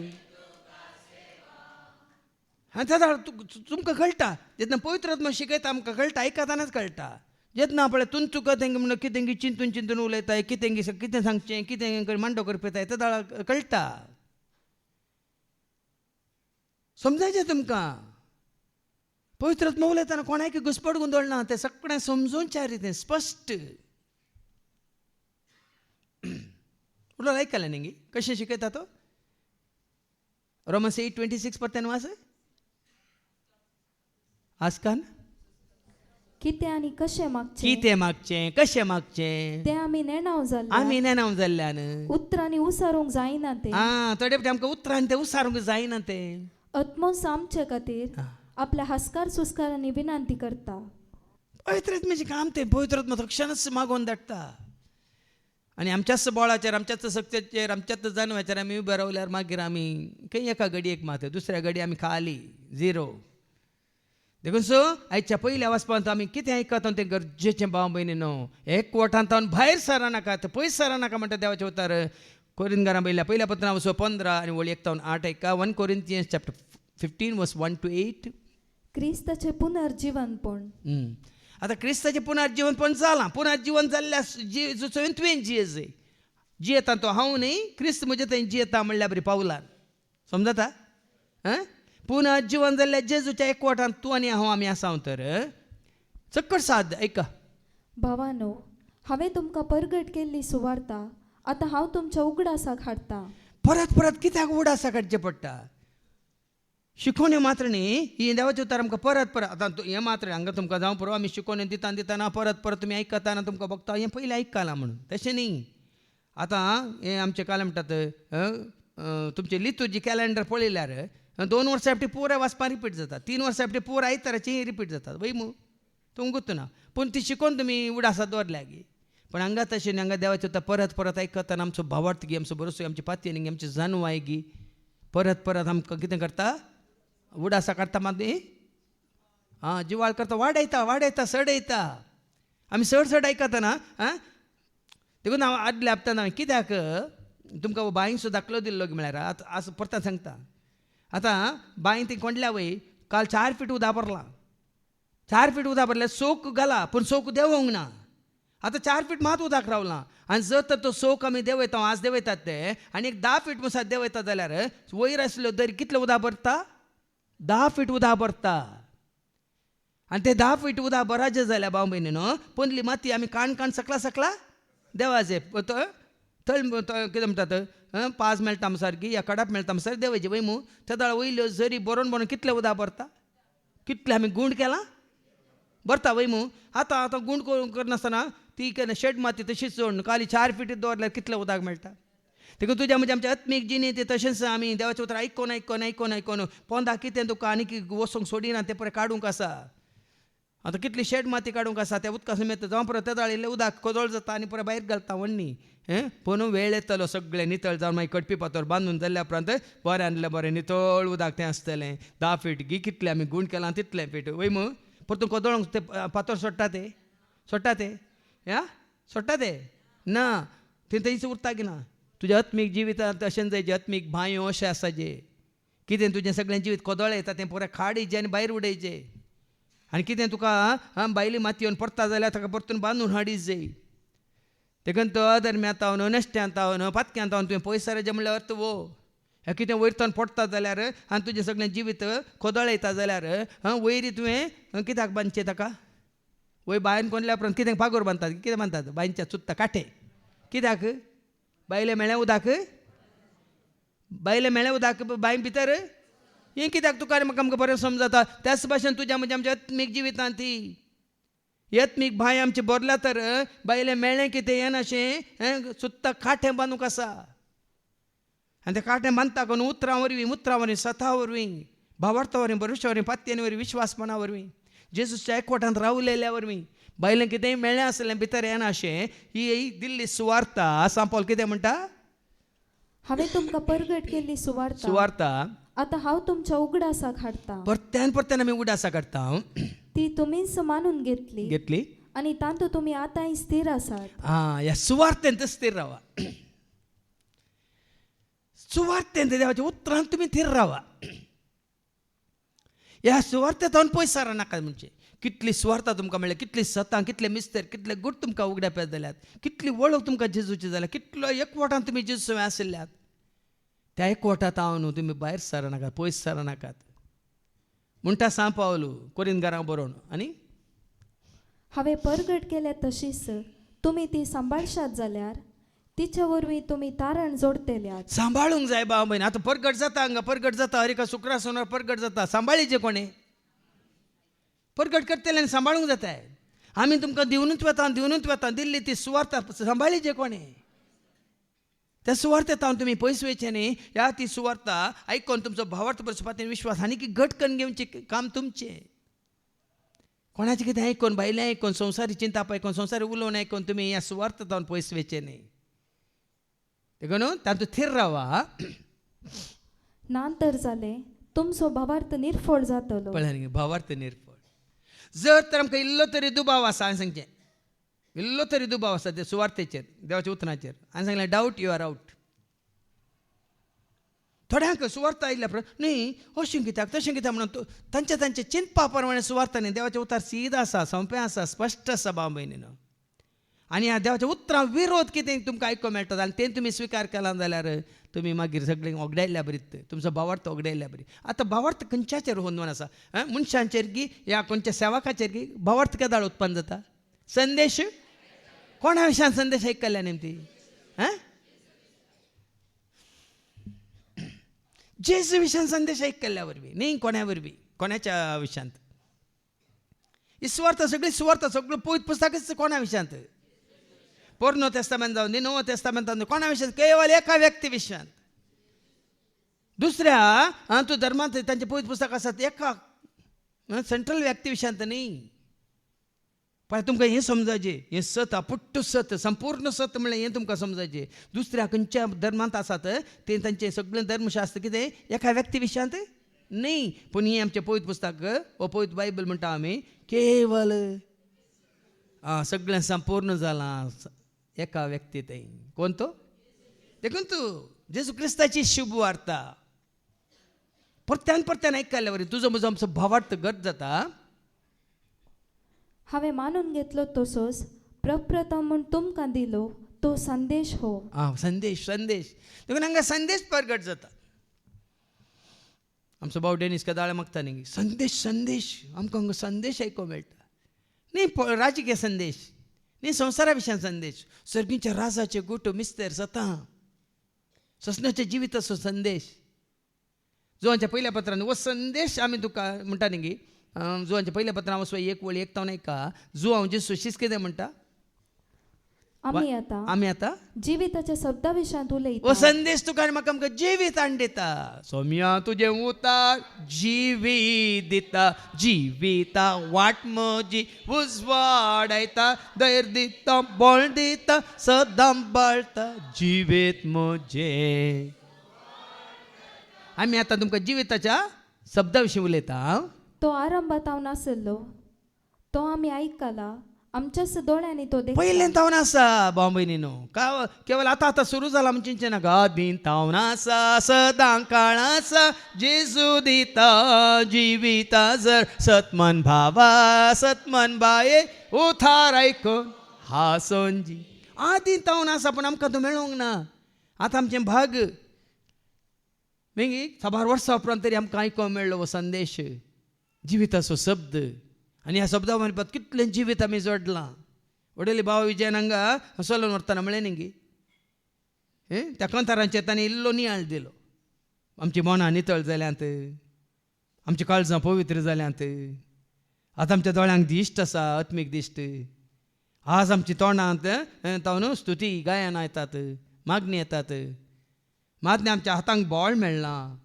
तुमकां कळटा जेन्ना पवित्र आत्मा शिकयता आमकां कळटा, आयकतानाच कळटा. जेन्ना पळय तुन तुका तेंगे म्हणून कितें चिंतून उलयताय, कितें सांगचें, कितें मांडो करपयताय तें कळटा. समजायचें तुमकां. पवित्र आत्मा उलयतना कोणाक घुसपट गुंदळ ना. तें सगळें समजूनच्या रितीन स्पश्ट. उलोवप आयकलें न्ही कशें शिकयता तो. रोमन्स 8:26 परत्यान वाच. आसकान कितें आनी कशें मागचें, कशें मागचें तें आमी नेणाव जाल्ल्यान उतरांनी उसारूंक जायना तें. थोडे फावटी आमकां उतरांनी तें उसारूंक जायना तें. आत्मोस आमचे खातीर आपल्या हास्कार सुस्कारांनी विनंती करता. पवित्र आत्म्याचें काम तें. पवित्र आत्मा तक्षणच मागोवन धाडटा. आनी आमच्याच बळाचेर, आमच्याच शक्तीचेर, आमच्याच जानवाचेर आमी उबे रावल्यार मागीर आमी खंय एका घडयेक मात, दुसऱ्या घडी आमी खाली, झिरो. देखून आयच्या पयल्या वाचपांत आमी कितें आयकता तें गरजेचें भाव भयणीनो. एकवटांत भायर सरा नाका, पयस सरा नाका म्हणटा देवाचें उतार. कोरिंथकारां पहिल्या पत्रांत 15 आनी वळी 1:8 ऐका. 1 Corinthians chapter 15 verse 1-8. क्रिस्ताचें पुनर्जीवनपण. आतां क्रिस्ताचें पुनर्जीवनपण जालां. पुनर्जीवन जाल्ल्या जेजूचो तुवें जियेजय जियेता तो हांव न्ही, क्रिस्त म्हजे थंय जियेता म्हणल्यार बरी पावलां. समजता? पुनर्जीवन जाल्ल्या जेजूच्या एकवटांत तूं आनी हांव आमी आसांव तर चक्कट साद. ऐका भावानो, हांवें तुमकां परगट केल्ली सुवार्ता आतां हांव तुमच्या उगडासाक हाडटा. परत परत कित्याक उगडासाक हाडचें पडटा? शिकोवण्यो मात्र न्ही, ही देवाचें उतार आमकां परत परत. आतां हें मात्र हांगा तुमकां जावं पुरो आमी शिकोवण्यो दितना परत परत तुमी आयकताना तुमकां बघता हें पयलीं आयकलां म्हणून. तशें न्ही. आतां हें आमचें काल म्हणटात तुमचें लितुर्जी कॅलेंडर पळयल्यार 2 वर्सां फाटीं पुराय वाचपाक रिपीट जाता. 3 वर्सां फाटीं पुराय आयताराचें रिपीट जाता. वय मू तुमकां गुर्तू पूण ती शिकोवन तुमी उडासात दवरल्या गी. पण हांगा तशें न्ही. हांगा देवाचें उतार परत परत आयकताना आमचो भावार्थ गी, आमचो बरोसो, आमची पातयेन गी, आमची जानवाय गी परत परत आमकां कितें करता? उडासा काडटा मात हां जिवाळ करता वाडयता सड येता आमी सड आयकता ना आं देखून हांव आदल्या हप्त्यान हांवें कित्याक तुमकां बांयक सुद्दां दाखलो दिल्लो म्हळ्यार आतां आस परत सांगता आतां बांय ती कोंडल्या वय काल 4 फीट उदक भरलां 4 फीट उदक भरलें सोक घाला पूण सोक देंवोंक ना आतां 4 फीट मात उदक रावलां आनी जर तर तो सोक आमी देंवयता आज देंवयतात ते आनी एक 10 फीट मसाद देंवयता जाल्यार वयर आसलो दरी कितलें उदक भरता 10 फीट उदक भरता आनी ते 10 फीट उदक भराचें जाल्यार भाव भयणीनो पंदली माती आमी काण सकला देवाचे थळ कितें म्हणटात पाज मेळटा सारकी या कडाप मेळटा सारकी देवाची वय मू त्या वयल्यो जरी बरोवन कितलें उदक भरता कितलें आमी गुंड केलां भरता वय मू आतां गुंड करनासतना ती शेड माती तशीच सोड खाली 4 फीट दवरल्यार कितलें उदक मेळटा देखून तुज्या म्हणजे आमच्या आत्मीक जिणी ते तशेंच आमी देवाचें उतर आयकोन पोंदा कितें तुका आनी वचोंक सोडिना तें पळय काडूंक आसा आतां कितली शेड माती काडूंक आसा त्या उदका समेत जावं परत त्या दाळिल्लें उदक कोदळ जाता आनी परत भायर घालता वण्णी पूण वेळ येतलो सगळें नितळ जावन मागीर कडपी पातोर बांदून जाल्ल्या उपरांत बरें आसलें बरें नितळ उदक तें आसतलें 10 फीट गी कितलें आमी गुण केलां तितलें फीट वय मू परतून कोदळोंक ते पातोर सोडटा ते सोडटा ते ना तें थंयच उरता की ना तुज्या आत्मीक जिवितांत अशें जाय जे आत्मीक भांयो अशें आसा जे कितें तुजें सगळें जिवीत कोदळ येता तें पुराय खाडीचें आनी भायर उडयचें आनी कितें तुका बायली माती येवन पडटा जाल्यार ताका परतून बांदून हाडीच जाय देखून तो अधर्म्यांत तावन नश्ट्यांत तावन पातक्यांत तावन तुवें पयसार जे म्हणल्यार अर्थ वो हे कितें वयरतावन पडटा जाल्यार आनी तुजें सगळें जिवीत कोदळ येता जाल्यार वयरी तुवें कित्याक बांदचें ताका वय बायन कोणल्या उपरांत कितें पागोर बांदतात कितें बांदतात बांयच्या चुत्ता काटे कित्याक बायलें मेळ्ळें उदक बांय भितर हें कित्याक तुका म्हाका आमकां बरें समजता त्याच भाशेन तुज्या म्हणजे आमच्या आत्मीक जिवितांत ती आत्मीक भाय आमचे भरल्या तर बायलें मेळ्ळें कितें हें अशें सुत्ता काठें बांदूंक आसा आनी तें काठें बांदता कोण उतरां वरवीं सथा वरवीं भावार्था वरवीं भरोशा वरवीं पातयेन वरवीं विश्वासपणा वरवीं जेजूच्या एकवटांत रावलेल्या वरवीं बायलें कितेंय मेळ्ळें आसलें भितर येना अशें ही दिल्ली सुवार्ता सांपोल कितें म्हणटा हांवें तुमकां परगट केल्ली सुवार्ता आतां हांव तुमच्या उगडासाक हाडटां परत्यान आमी उगडासाक हाडटा ती तुमीच मानून घेतली आनी तांतू तुमी आतांय स्थिर आसात ह्या सुवार्तेंत स्थिर रावा सुवार्तेंत देवाच्या उतरांत तुमी थीर रावा ह्या सुवार्तेंत हांव पयस सारा नाका म्हणजे कितली सुवार्ता तुमकां मेळ्ळ्या कितली सतां कितले मिस्तर कितले गूट तुमकां उगड्या पेज जाल्यात कितली वळख तुमकां जेजूची जाल्या कितलो एकवटान तुमी जेजू आशिल्ल्यात त्या एकवटांत हांव न्हू तुमी भायर सारा नाकात पयस सारा नाकात म्हणटा सांग पावलू कोरिंथकारांक बरोवन आनी हांवें परगट केल्या तशीच तुमी ती सांबाळशात जाल्यार तिच्या वरवीं तुमी तारण जोडतेल्यात सांबाळूंक जाय भाव भयण आतां परगट जाता हांगा परगट जाता हरिका शुक्रा सोनार परगट जाता सांबाळीचें कोणें परगट करतले आनी सांबाळूंक जाताय आमी तुमकां दिवनूच वता दिल्ली ती सुवार्ता सांबाळीचें कोणें त्या सुवार्तेंत हांव तुमी पयस वयचें न्ही ह्या ती सुवार्ता आयकोन तुमचो भावार्थ परसपातीन विश्वास आनी की घट करून घेवचें काम तुमचें कोणाचें कितें आयकोन बायलें आयकोन संवसारी चिंता आयकोन संवसारी उलोवन आयकोन तुमी ह्या सुवार्तेंत हांव पयस वयचें न्ही देखून तातूंत थीर रावा नांतर जालें तुमचो भावार्थ निर्फळ जातलो पळय भावार्थ निर्फळ जर तर आमकां इल्लो तरी दुबाव आसा हांवें सांगचें इल्लो तरी दुबाव आसा ते सुवार्थेचेर देवाच्या उतराचेर हांवें सांगलें डावट यू आर आउट थोड्यांक सुवार्थ आयिल्ल्या न्ही अशें कित्याक तशें कित्याक म्हणून तांचे चिंतपा प्रमाणे सुवार्थ न्ही देवाचें उतार सीद आसा सोंपें आसा स्पश्ट आसा भाव भयणीनो आनी ह्या देवाच्या उतरां विरोध कितें तुमकां आयकूंक मेळटा आनी तें तुमी स्विकार केला जाल्यार तुमी मागीर सगळें ओगडायल्ल्या बरीत तुमचो भावार्थ ओगडायल्ल्या बरी आतां भावार्थ खंयच्याचेर होंदून आसा मनशांचेर गी ह्या खंयच्या सेवकाचेर गी भावार्थ केदाळ उत्पन्न जाता संदेश कोणा विशयान संदेश आयकल्ल्या नेमती जेजू विशयान संदेश आयकल्ल्या वरवीं न्ही कोण्या वरवीं कोणाच्या विशयांत ही सुवार्थ सगळी पवित्र पुस्तकच कोणा विशयांत पोरनो तेस्तामेंत जावन न्ही नवो तेस्तामेंतांत कोणा विशयांत केवळ एका व्यक्ती विशयांत दुसऱ्या तूं धर्मांत तांचे पवित्र पुस्तक आसात एका सेंट्रल व्यक्ती विशयांत न्ही पण तुमकां हें समजायचें हें सत पुट्ट सत संपूर्ण सत म्हणल्यार हें तुमकां समजायचें दुसऱ्या खंयच्या धर्मांत आसात तें तांचें सगळें धर्मशास्त्र कितें एका व्यक्ती विशयांत नाही. पण ही आमचे पवित्र पुस्तक व पवित्र बायबल म्हणटा आमी केवळ सगळें संपूर्ण जालां एका व्यक्तीत. कोण तो? देखून तू जेजू क्रिस्ताची शुभ वार्ता परत्यान ऐकल्यावर तुजो म्हजो आमचो भावार्थ गट जाता. हांवें मानून घेतलो तसोच प्रप्रथम म्हूण तुमकां दिलो तो संदेश हो. संदेश देखून हांगा संदेश प्रगट जाता. आमचो भाव डेनीस कदाळे मागता न्ही संदेश आमकां हांगा संदेश आयको मेळटा. न्ही राजकीय संदेश, न्ही संवसारा विशयी संदेश, सर्गीच्या राजाचे गोठो मिस्तेर जाता ससनाच्या जिविताचो संदेश. जुवांच्या पहिल्या पत्रान हो संदेश आमी तुका म्हणटा न्ही जुवांच्या पहिल्या पत्रान वचो 1:1 ऐका. जुवांव जेजू शिस कितें म्हणटा? आमी आतां जिविताच्या शब्दा विशयांत उलयता. हो संदेश तुका आनी म्हाका आमकां जिवीत हाडून दिता. सौम्या तुजें उतार जिवीत दिता, जिविता वाट म्हजी उजवाडायता, धैर्य दिता, बळ दिता, सदां बाळटा जिवीत म्हजें. आमी आतां तुमकां जिविताच्या शब्दा विशीं उलयता. तो आरंभात हांव नासलो, तो आमी आयकला, आमच्याच दोळ्यांनी तो पयलें तावन आसा. भाव भयणीनो, केवळ आतां सुरू जाला आमचें चिंतन. गादीन तावन आसा, सदां काळ आसा, जेजू दिता जिविता जर सतमन भावा सतमन बाये उथार आयकून हांसोन आदीं तावन आसा. पूण आमकां तो मेळोंक ना. आतां आमचें भाग मेंगी 10 वर्सां उपरांत तरी आमकां आयकोंक मेळ्ळो हो संदेश, जिविताचो शब्द. आनी ह्या शब्दा म्हणपाक कितलें जिवीत आमी जोडलां. वडयले भाव विजयान हांगा चलोन व्हरतना म्हळें न्ही त्या कंथारांचेर ताणें इल्लो नियाळ दिलो. आमची मनां नितळ जाल्यांत, आमची काळजां पवित्र जाल्यांत. आतां आमच्या दोळ्यांक दिश्ट आसा, आत्मीक दिश्ट. आज आमची तोंडांत तावन स्तुती गायनां येतात, मागणी येतात. मागणी आमच्या हातांक बोळ मेळ्ळां,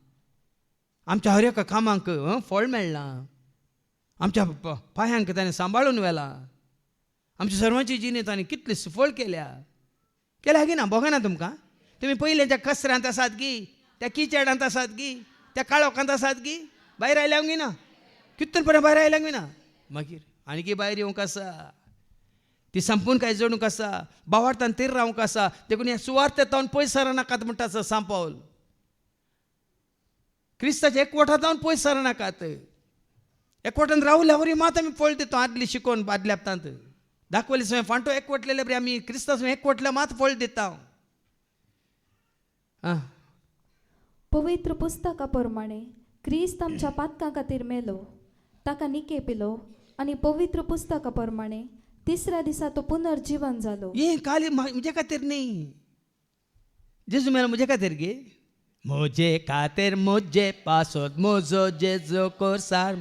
आमच्या हर एका कामांक फळ मेळ्ळां, आमच्या पांयांक ताणें सांबाळून व्हेलां. आमच्या सर्वांची जिणी ताणें कितली सुफळ केल्या गी ना. बघना तुमकां तुमी पयले त्या कचऱ्यांत आसात गी, त्या किचडांत आसात गी, त्या काळोखांत आसात गी, भायर आयल्यांक गी ना. कितून पर्यंत भायर आयल्यांक गी ना. मागीर आनी भायर येवंक आसा, ती संपून काय जोडूंक आसा, भावार्थान तिर रावंक आसा. देखून हे सुवार्थ तावन पयस सरनाकात म्हणटा सांत पावल. क्रिस्ताच्या एकवटांत जावन पयस सरनाकात. एकवटान रावल्या वरी मात आमी फळ दिता. आदली शिकोवन आदल्या हप्तांत दाखवली सवय फांटो एकवटलेले बरी आमी क्रिस्तांव एकवटल्या मात फळ दिता. पवित्र पुस्तका प्रमाणे क्रिस्त आमच्या पातकां खातीर मेलो, ताका निकेपिलो आनी पवित्र पुस्तका प्रमाणे तिसऱ्या दिसा तो पुनर्जीवन जालो. हे खाली म्हजे खातीर न्ही, जेजू मेलो म्हजे खातीर गे. म्हजे खातीर म्हजे पासोद म्हजो जेजू कोरसार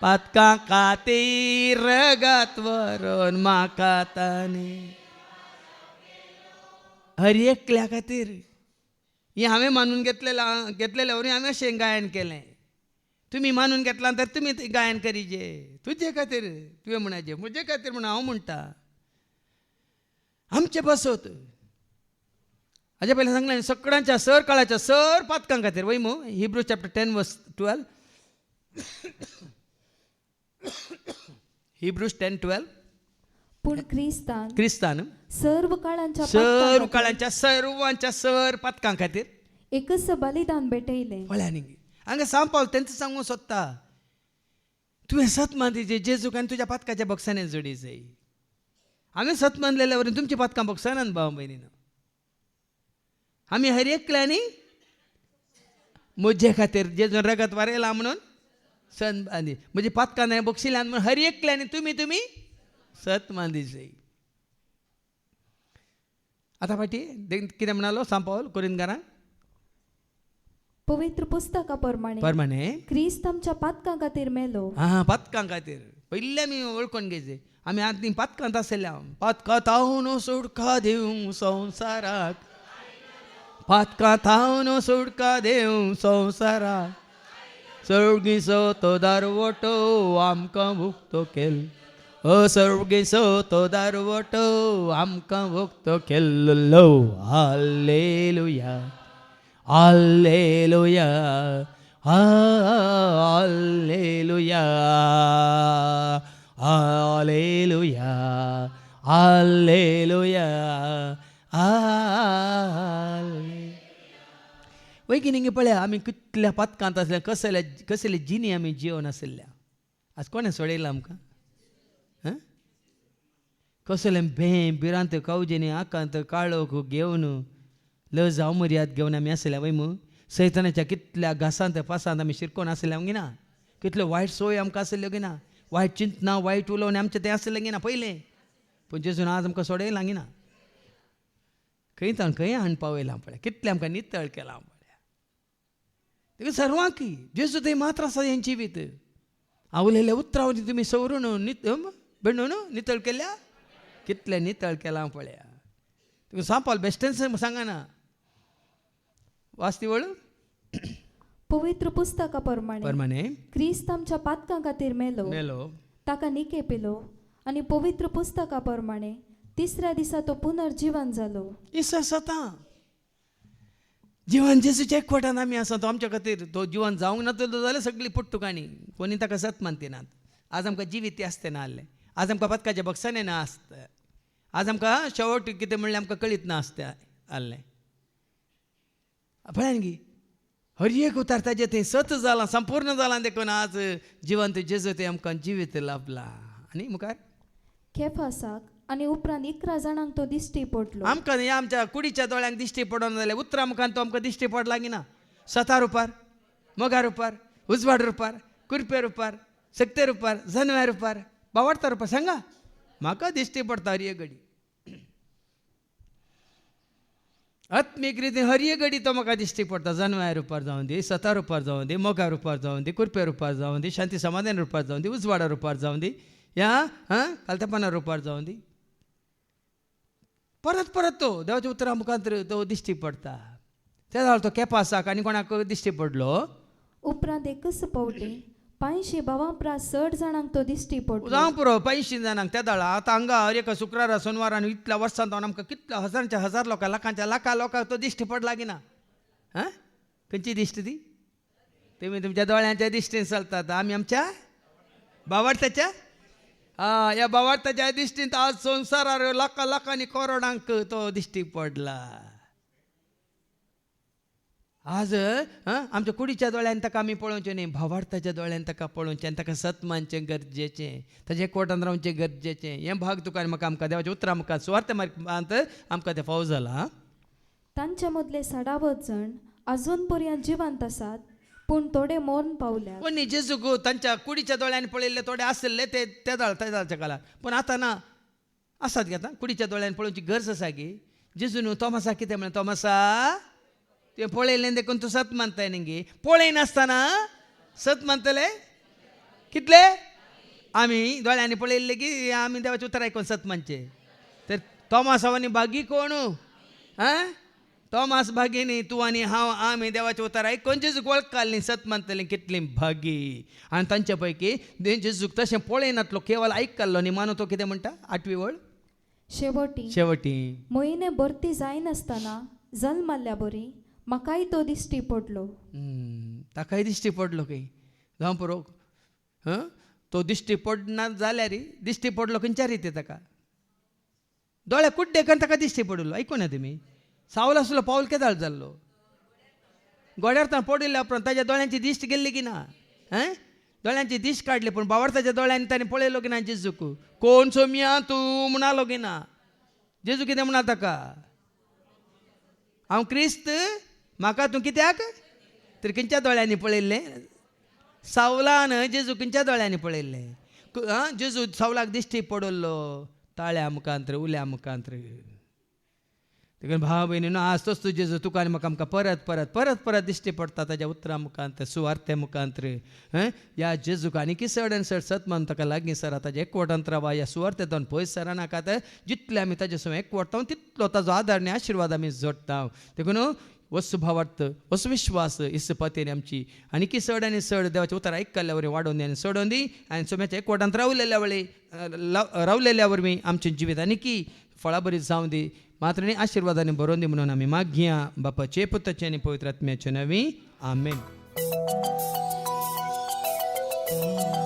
पातकां खातीर रगत व्हरून म्हाका ताणें हर एकल्या खातीर. ही हांवें मानून घेतलेल्या वरी हांवें अशें गायन केलें. तुमी मानून घेतलां तर तुमी गायन करीजे. तुजे खातीर तुवें म्हणाजे, म्हजे खातीर म्हण हांव म्हणटा. आमचे बसत हाजे पयलीं सांगलें सगळ्यांच्या सर काळाच्या सर पातकां खातीर वय मू. Hebrew chapter 10:12. हिब्रूज 10:12. पूण क्रिस्तान सर्व काळांच्या सर्वांच्या सर पातकां खातीर एकच बलिदान भेटयलें. म्हळ्यार हांगा सांग पावल तेंच सांगूंक सोदता. तुवें सत मानचे जेजूक आनी तुज्या पातकाच्या बॉक्सांनी जोडी जाय. हांवें सत मानलेल्या वरी तुमच्या पातकां बॉक्सांत भाव भयणीनो. आमी हर एकल्यांनी म्हजे खातीर जेजून रगत वारयलां म्हणून सन बांदी म्हजी पातकां न्हय बक्षिल्ल्यान म्हणून हर एकल्यांनी तुमी सत मांदी जाय. आतां फाटी कितें म्हणालो सांग पावल कोरिंथकारांक? पवित्र पुस्तका प्रमाणे क्रिस्त आमच्या पातकां खातीर मेलो. पातकां खातीर पयलीं आमी वळखून घेवचे. आमी आतां पातकांत आसल्या पातकां तावन सुटका दिवं संवसाराक, पातकां तावन सुटका दिवं संवसाराक. सर्गीचो तो दारवटो आमकां भुक्तो केल, सर्गीचो तो दारवटो आमकां भुक्तो केल्लो. Hallelujah hallelujah hallelujah hallelujah hallelujah वय की निगे पळया आमी कितल्या पातकांत आसल्या कसले जिनी आमी जिवन आसल्या आज कोणें सोडयलां आमकां हां कसले बिरांत कावजेनी आकांत काळोख घेवन लज अमर्याद घेवन आमी आसल्या वय मू सैतानाच्या कितल्या घासांत पासांत आमी शिरकोन आसल्या गी ना कितल्यो वायट सोय आमकां आसल्यो गी ना वायट चिंतना वायट उलोवन आमचें तें आसलें गी ना पयलें पूण जेजून आज आमकां सोडयलां गी ना खंय ताण खंय हाडून पावयलां पळय कितलें आमकां नितळ केलां पळय देखून सर्वांक जेजू थंय मात्र आसा हें जिवीत हांव उलयल्या उतरावरी तुमी सवरून बेंडून नितळ केल्या कितलें नितळ केलां पळया देखून सांपाल बेश्टेंच सांगना वाचती वळ पवित्र पुस्तका प्रमाणे क्रिस्त आमच्या पातकां खातीर मेलो ताका निके पेलो आनी पवित्र पुस्तका प्रमाणे तिसऱ्या दिसा तो पुनर्जीवन जालो इसस आतां जिवन जेजूच्या एकवटान आमी आसा तो आमच्या खातीर तो जिवन जावंक नातलो जाल्यार सगळी पुट्टुकाणी कोणी ताका सत मानतिनात आज आमकां जिवीत ते आसते ना आसलें आज आमकां पदकाचे बक्षाने ना आसता आज आमकां शेवट कितें म्हणलें आमकां कळीत ना आसतें आसलें पळय गी हर एक उतार ताजें थंय सत जालां संपूर्ण जालां देखून आज जिवंत जेजू ते आमकां जिवीत लाभला आनी मुखार केफासाक आनी उपरांत 11 जाणांक तो दिश्टी पडलो आमकां ह्या आमच्या कुडीच्या दोळ्यांक दिश्टी पडोना जाल्यार उतरा मुखार तो आमकां दिश्टी पडला गी ना सता रुपार मोगा रुपार उजवाड रुपार कुरपे रुपार सक्ते रुपार जनव्या रुपार बावडता रुपार सांगा म्हाका दिश्टी पडटा हर एक घडी आत्मीक रितीन हर एक घडी तो म्हाका दिश्टी पडटा जनव्या रुपार जावं दी सता रुपार जावं दी मोगा रुपार जावं दी कुरपे रुपार जावं दी शांती समाधान रुपार जावं दी उजवाडा रुपार जावं दी ह्या कालतेपणा रुपार जावं दी परत परत तो देवाच्या उतरा मुखांतर तो दिश्टी पडटा त्या जालो तो केपासाक आनी कोणाक दिश्टी पडलो उपरांत एकच पावटी 500 भावां 60 जाणांक तो दिश्टी पडलो जावं पुरो 500 जाणांक त्या दाळा आतां हांगा हर एका शुक्रारा सोनवारान इतल्या वर्सांत जावन आमकां कितल्या हजारांच्या हजार लोकां लाखांच्या लाखा लोकांक तो दिश्टी पडला गी ना हां खंयची दिश्ट ती तुमी तुमच्या दोळ्यांच्या दिश्टीन चलतात आमी आमच्या भावार्थाच्या ह्या भावार्थाच्या दिश्टीन आज संवसारार लाखां लाखांनी करोडांक तो दिश्टी पडला आज आमच्या कुडीच्या दोळ्यान ताका आमी पळोवचें न्ही भावार्थाच्या दोळ्यान ताका पळोवचें आनी ताका सत मानचें गरजेचें ताजें एकवटान रावचें गरजेचें हें भाग तुका म्हाका आमकां देवाच्या उतरां मुखार सुवार्थ मार्गांत आमकां तें फावो जाला तांच्या मदले 60 जण अजून पर्यंत जिवंत आसात पूण थोडे मरण पावल्यात पण न्ही जेजूक तांच्या कुडीच्या दोळ्यांनी पळयल्ले थोडे आसले ते त्या दाळच्या काळार पूण आतां ना आसात घेता कुडीच्या दोळ्यान पळोवची गरज आसा की जेजू न्हू तोमासा कितें म्हणलें तोमासा ते पळयलें देखून तूं सत मानताय न्ही पळयनासतना सत मानतले कितले आमी दोळ्यांनी पळयल्ले की आमी देवाचें उतर आयकून सत मानचे तर तोमासावानी भागी कोण तोमास भागी न्ही तूं आनी हांव आमी देवाचें उतर आयकून जेजूक वळखताले न्ही सत मानतलें कितलीं भागी आनी तांचे पैकी जेजूक तशें पळयनातलो केवळ आयकल्लो न्ही मानू तो कितें म्हणटा 8वी वळ शेवटी मोहिने भरती जायनासतना जल्माल्या बरी म्हाकाय तो दिश्टी पडलो ताकाय दिश्टी पडलो खंय जावं पुरो तो दिश्टी पडना जाल्यार दिश्टी पडलो खंयच्या रिती ताका दोळे कुड्डे करून ताका दिश्टी पडलो आयकूना तुमी सावलो आसलो पावल केदाळ जाल्लो गोड्यार ताण पडिल्ल्या उपरांत ताच्या दोळ्यांची दिश्ट गेल्ली की ना दोळ्यांची दिश्ट काडली पूण बावर्थाच्या दोळ्यांनी ताणें पळयलो की ना जेजूक कोण सोम्या तूं म्हणालो की ना जेजू कितें म्हणा ताका हांव क्रिस्त म्हाका तूं कित्याक तर खंयच्या दोळ्यांनी पळयल्लें सावलान जेजू खंयच्या दोळ्यांनी पळयल्लें जेजू सावलाक दिश्टी पडलो ताळ्या मुखांत्र उल्या मुखांत्र देखून भाव भयणीनो आज तोच जेजू तुका आनी म्हाका आमकां परत परत परत परत दिश्टी पडटा ताच्या उतरां मुखांत्र सुवार्थे मुखांत्र ह्या जेजूक आनी की चड आनी चड सत मानून ताका लागीं सरा ताच्या एकवटांत रावा ह्या सुवार्थेंतल्यान पयस सरा नाकात जितले आमी ताजे सो एकवटां तितलो ताजो आदार आनी आशिर्वाद आमी जोडटा देखून वस्तू भावार्थ वस्तू विश्वास इस्पतेन आमची आनी की चड आनी चड देवाचें उतर आयकल्ल्या वरवीं वाडोवन दी आनी सोडोवन दी आनी सोम्याच्या एकवटांत रावलेल्या वरवीं आमचें जिवीत आनी की फळां बरी जावं दी मात्र न्ही आशिर्वादांनी बरोवन दी म्हणून आमी मागया बापाचे पुताचे आनी पवित्र आत्म्याचे नवी आमेन. Oh